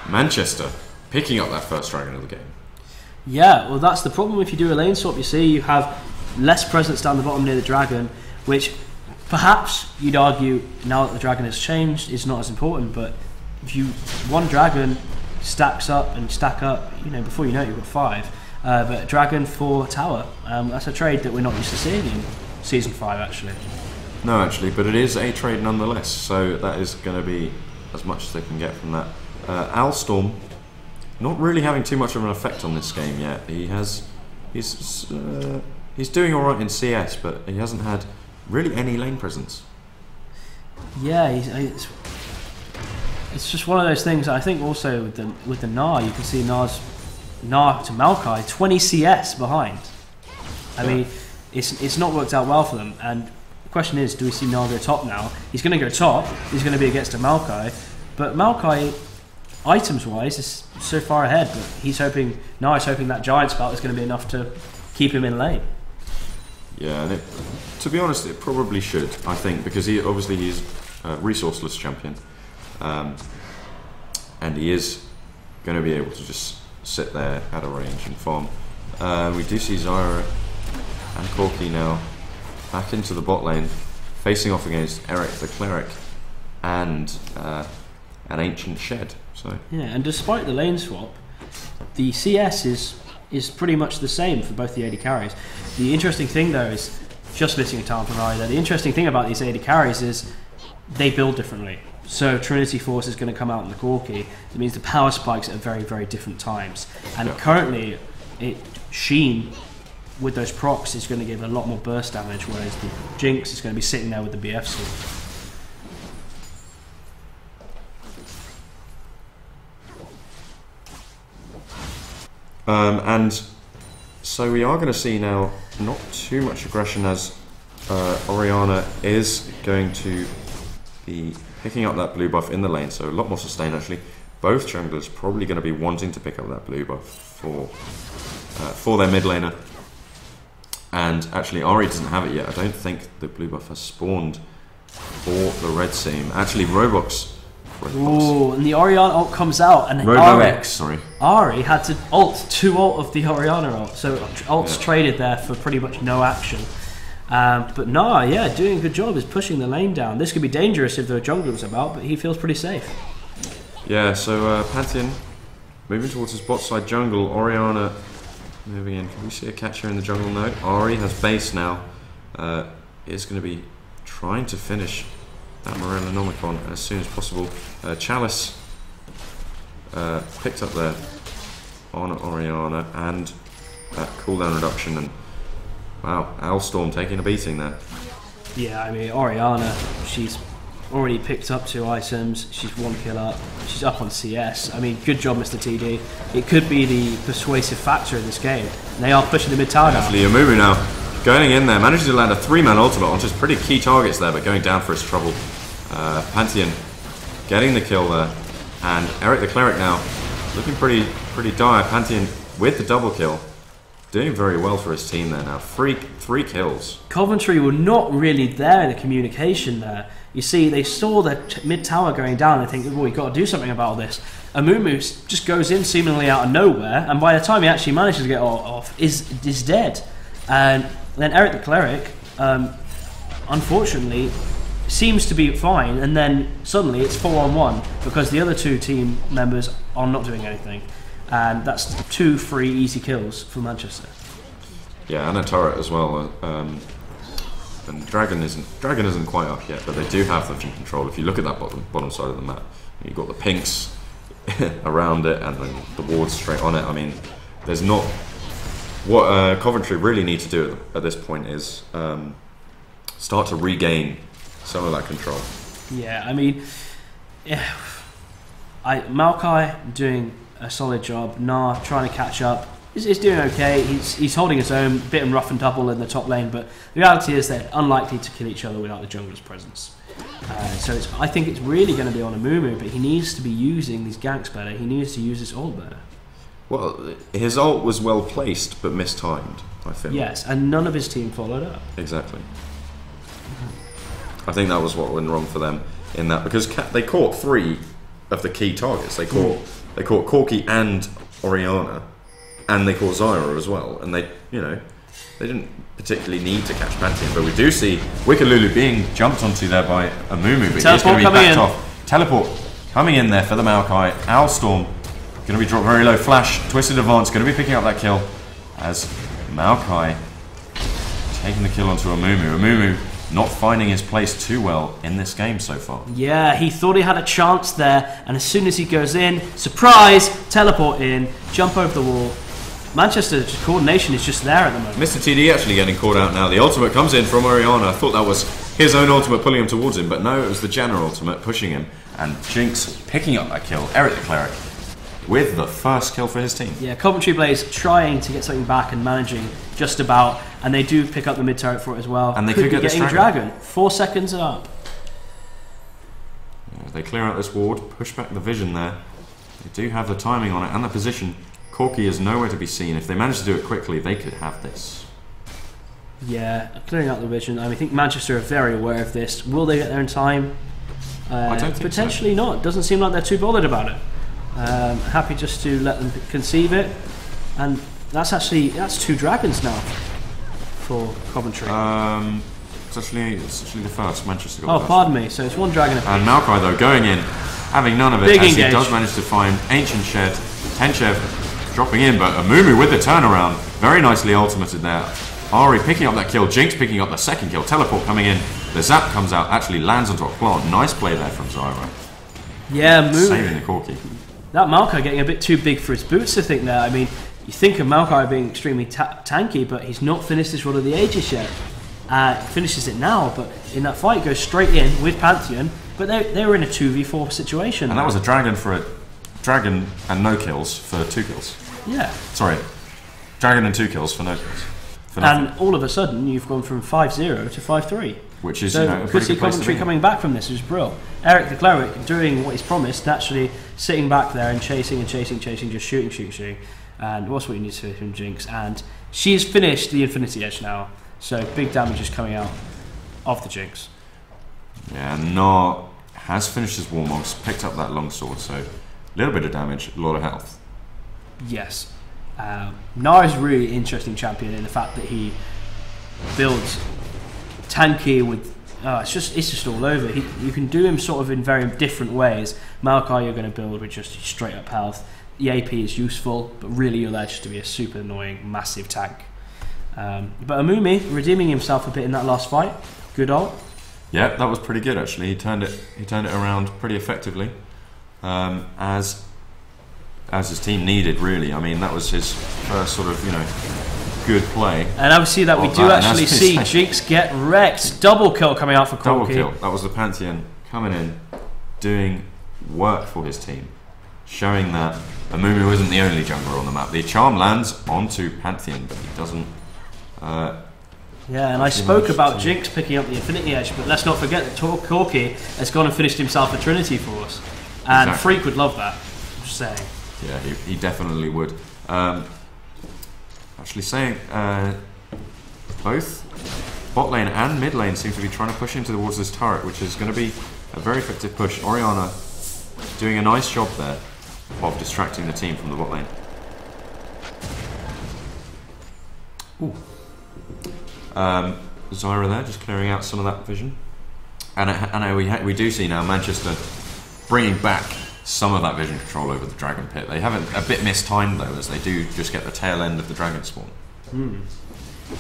Manchester picking up that first dragon of the game. Yeah, well, that's the problem if you do a lane swap. You see, you have less presence down the bottom near the dragon, which perhaps you'd argue now that the dragon has changed is not as important. But if you one dragon stacks up and stack up, you know, before you know it, you've got 5. But dragon for tower, that's a trade that we're not used to seeing in season 5 actually. No, actually, but it is a trade nonetheless. So that is going to be as much as they can get from that. Alstorm not really having too much of an effect on this game yet. He's doing all right in CS, but he hasn't had really any lane presence. Yeah, it's just one of those things. I think also with the Gnar, you can see Gnar to Maokai 20 CS behind. I mean, it's not worked out well for them. And the question is, do we see Gnar go top now? He's going to go top. He's going to be against a Maokai, but Maokai, items wise, is so far ahead. But he's hoping that giant spout is going to be enough to keep him in lane. Yeah, and to be honest, it probably should. I think because he's a resourceless champion, and he is going to be able to just sit there at a range and farm. We do see Zyra and Corki now back into the bot lane, facing off against Eric the Cleric and an Ancient Shed. So yeah, and despite the lane swap, the CS is pretty much the same for both the AD carries. The interesting thing though is, just missing a talent from Ryder, the interesting thing about these AD carries is they build differently. So Trinity Force is going to come out in the Corki. It means the power spikes at very, very different times. And currently, Sheen with those procs is going to give a lot more burst damage, whereas the Jinx is going to be sitting there with the BF sword. And so we are going to see now not too much aggression as Orianna is going to be picking up that blue buff in the lane, so a lot more sustain actually. Both junglers probably going to be wanting to pick up that blue buff for their mid laner. And actually Ahri doesn't have it yet. I don't think the blue buff has spawned for the red team. Actually Roblox. Ooh, and the Orianna ult comes out, and Ahri had to ult 2 ult of the Orianna ult, so ult's traded there for pretty much no action. But Gnar, yeah, doing a good job, is pushing the lane down. This could be dangerous if there are junglers about, but he feels pretty safe. Yeah, so Pantheon moving towards his bot side jungle. Orianna moving in. Can we see a catcher in the jungle? No. Ahri has base now. Is going to be trying to finish that Morellonomicon as soon as possible. Chalice picked up there on Orianna, and that cooldown reduction, and wow, Alstorm taking a beating there. Yeah, I mean, Orianna, she's already picked up 2 items, she's 1 kill up, she's up on CS. I mean, good job, Mr. TD. It could be the persuasive factor in this game. And they are pushing the mid tower now. Actually, Amumu now going in there, managing to land a 3-man ultimate on just pretty key targets there, but going down for his trouble. Pantheon getting the kill there, and Eric the Cleric now looking pretty dire. Pantheon with the double kill, doing very well for his team there now. 3 kills. Coventry were not really there in the communication there. You see, they saw the mid tower going down and they think, oh, we've got to do something about this. Amumu just goes in seemingly out of nowhere, and by the time he actually manages to get off, is dead. And then Eric the Cleric, unfortunately, seems to be fine, and then suddenly it's 4-on-1 because the other 2 team members are not doing anything, and that's 2 free easy kills for Manchester. Yeah, and a turret as well. And Dragon isn't quite up yet, but they do have the vision control. If you look at that bottom side of the map, you've got the pinks around it, and then the wards straight on it. I mean, there's not. What Coventry really need to do at this point is start to regain some of that control. Yeah, I mean, Maokai doing a solid job. Gnar trying to catch up. He's doing okay. He's holding his own, a bit rough and tumble in the top lane, but the reality is they're unlikely to kill each other without the jungler's presence. So I think it's really going to be on Amumu, but he needs to be using these ganks better. He needs to use his ult better. Well, his ult was well placed but mistimed. I feel. Yes, and none of his team followed up. Exactly. I think that was what went wrong for them in that, because they caught 3 of the key targets. They caught Corki and Oriana, and they caught Zyra as well. And they didn't particularly need to catch Pantheon, but we do see Wicked Lulu being jumped onto there by Amumu, but he's going to be backed off. Teleport coming in there for the Maokai. Owlstorm going to be dropped very low. Flash, Twisted Advance going to be picking up that kill as Maokai taking the kill onto Amumu. Amumu not finding his place too well in this game so far. Yeah, he thought he had a chance there, and as soon as he goes in, surprise, teleport in, jump over the wall. Manchester's coordination is just there at the moment. Mr. TD actually getting called out now. The ultimate comes in from Oriana. I thought that was his own ultimate pulling him towards him, but no, it was the Janna ultimate pushing him, and Jinx picking up that kill. Eric the Cleric with the first kill for his team. Yeah, Coventry Blaze trying to get something back and managing just about, and they do pick up the mid turret for it as well. And they could get getting Dragon. 4 seconds up. Yeah, they clear out this ward, push back the vision there. They do have the timing on it and the position. Corki is nowhere to be seen. If they manage to do it quickly, they could have this. Yeah, clearing out the vision. I think Manchester are very aware of this. Will they get there in time? I don't think potentially so. Not. Doesn't seem like they're too bothered about it. Happy just to let them conceive it, and that's 2 dragons now for Coventry. It's actually the first Manchester. Oh, pardon me. So it's 1 dragon. And Maokai though going in, having none of it, Big as engage. He does manage to find Ancient Shed. Tenchev dropping in, but Amumu with the turnaround, very nicely ultimated there. Ari picking up that kill, Jinx picking up the second kill, teleport coming in, the zap comes out, actually lands onto a plant. Nice play there from Zyra. Yeah, saving the Corki. That Maokai getting a bit too big for his boots, I think, there. I mean, you think of Maokai being extremely tanky, but he's not finished this Run of the Ages yet. Finishes it now, but in that fight goes straight in with Pantheon, but they were in a 2v4 situation. And that was a dragon and no kills for 2 kills. Yeah. Sorry, dragon and 2 kills for no kills. And all of a sudden, you've gone from 5-0 to 5-3. Which is, so a pretty good place Coventry coming back from this is brilliant. Eric the Cleric doing what he's promised, actually sitting back there and chasing, just shooting. And what's what you need to do from Jinx? And she's finished the Infinity Edge now, so big damage is coming out of the Jinx. Yeah, Gnar has finished his Warmogs, picked up that longsword, so a little bit of damage, a lot of health. Yes. Gnar is a really interesting champion in the fact that he builds tanky with it's just all over. You can do him sort of in very different ways. Maokai you're going to build with just straight up health. The AP is useful, but really you're there just to be a super annoying massive tank. But Amumi redeeming himself a bit in that last fight. Good ult. Yeah, that was pretty good actually. He turned it around pretty effectively, as his team needed really. I mean that was his first sort of good play. And obviously that we do actually see Jinx get wrecked. Double kill coming out for Corki. Double kill. That was the Pantheon coming in, doing work for his team, showing that Amumu isn't the only jungler on the map. The charm lands onto Pantheon, but he doesn't. Yeah, and I spoke about Jinx picking up the Infinity Edge, but let's not forget that Corki has gone and finished himself a Trinity for us. And Exactly. Freak would love that, I'm just saying. Yeah, he definitely would. Actually saying both bot lane and mid lane seem to be trying to push him towards this turret, which is going to be a very effective push. Oriana doing a nice job there of distracting the team from the bot lane. Ooh. Zyra there, just clearing out some of that vision. And we do see now Manchester bringing back some of that vision control over the Dragon Pit. They haven't a bit mistimed though, as they do just get the tail end of the Dragon Spawn.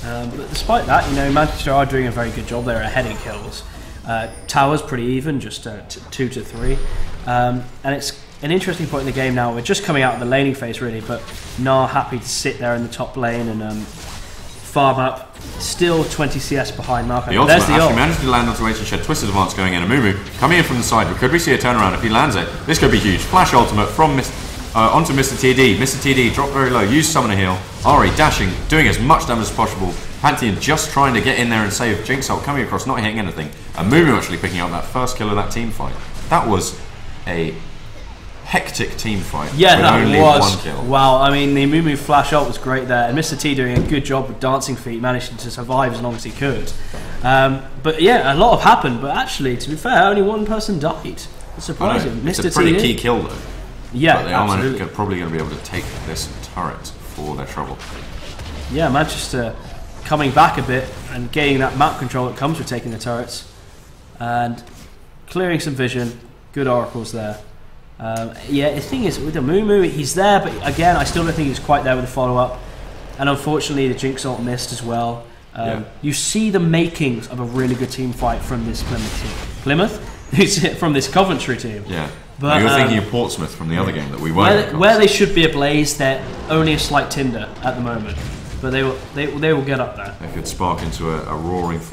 But despite that, Manchester are doing a very good job. They're ahead in kills. Tower's pretty even, just 2 to 3. And it's an interesting point in the game now. We're just coming out of the laning phase really, but Gnar happy to sit there in the top lane and farm up. Still 20 CS behind Marco. The ultimate actually managed to land onto Ancient Shed. Twisted Advance going in. Amumu coming in from the side. But could we see a turnaround if he lands it? This could be huge. Flash ultimate from onto Mr. TD. Mr. TD dropped very low. Used Summoner Heal. Ari dashing, doing as much damage as possible. Pantheon just trying to get in there and save. Jinx ult coming across, not hitting anything. Amumu actually picking up that first kill of that team fight. That was a hectic team fight. Yeah, with that only was. one kill. Wow, I mean, the Mumu flash ult was great there, and Mr. T doing a good job with dancing feet, managing to survive as long as he could. But yeah, a lot have happened, but actually, to be fair, only one person died. It's surprising. It's Mr. a pretty T key kill though. Yeah, but they absolutely. are probably going to be able to take this turret for their trouble. Yeah, Manchester coming back a bit and gaining that map control that comes with taking the turrets and clearing some vision. Good oracles there. Yeah, the thing is with the Mumu, he's there, but again, I still don't think he's quite there with the follow-up. And unfortunately, the Jinx ult missed as well. You see the makings of a really good team fight from this Plymouth team. Plymouth? From this Coventry team. Yeah. But, you're thinking of Portsmouth from the other game that we weren't. Where they should be ablaze, they're only a slight tinder at the moment. But they will get up there. They could spark into a roaring fire.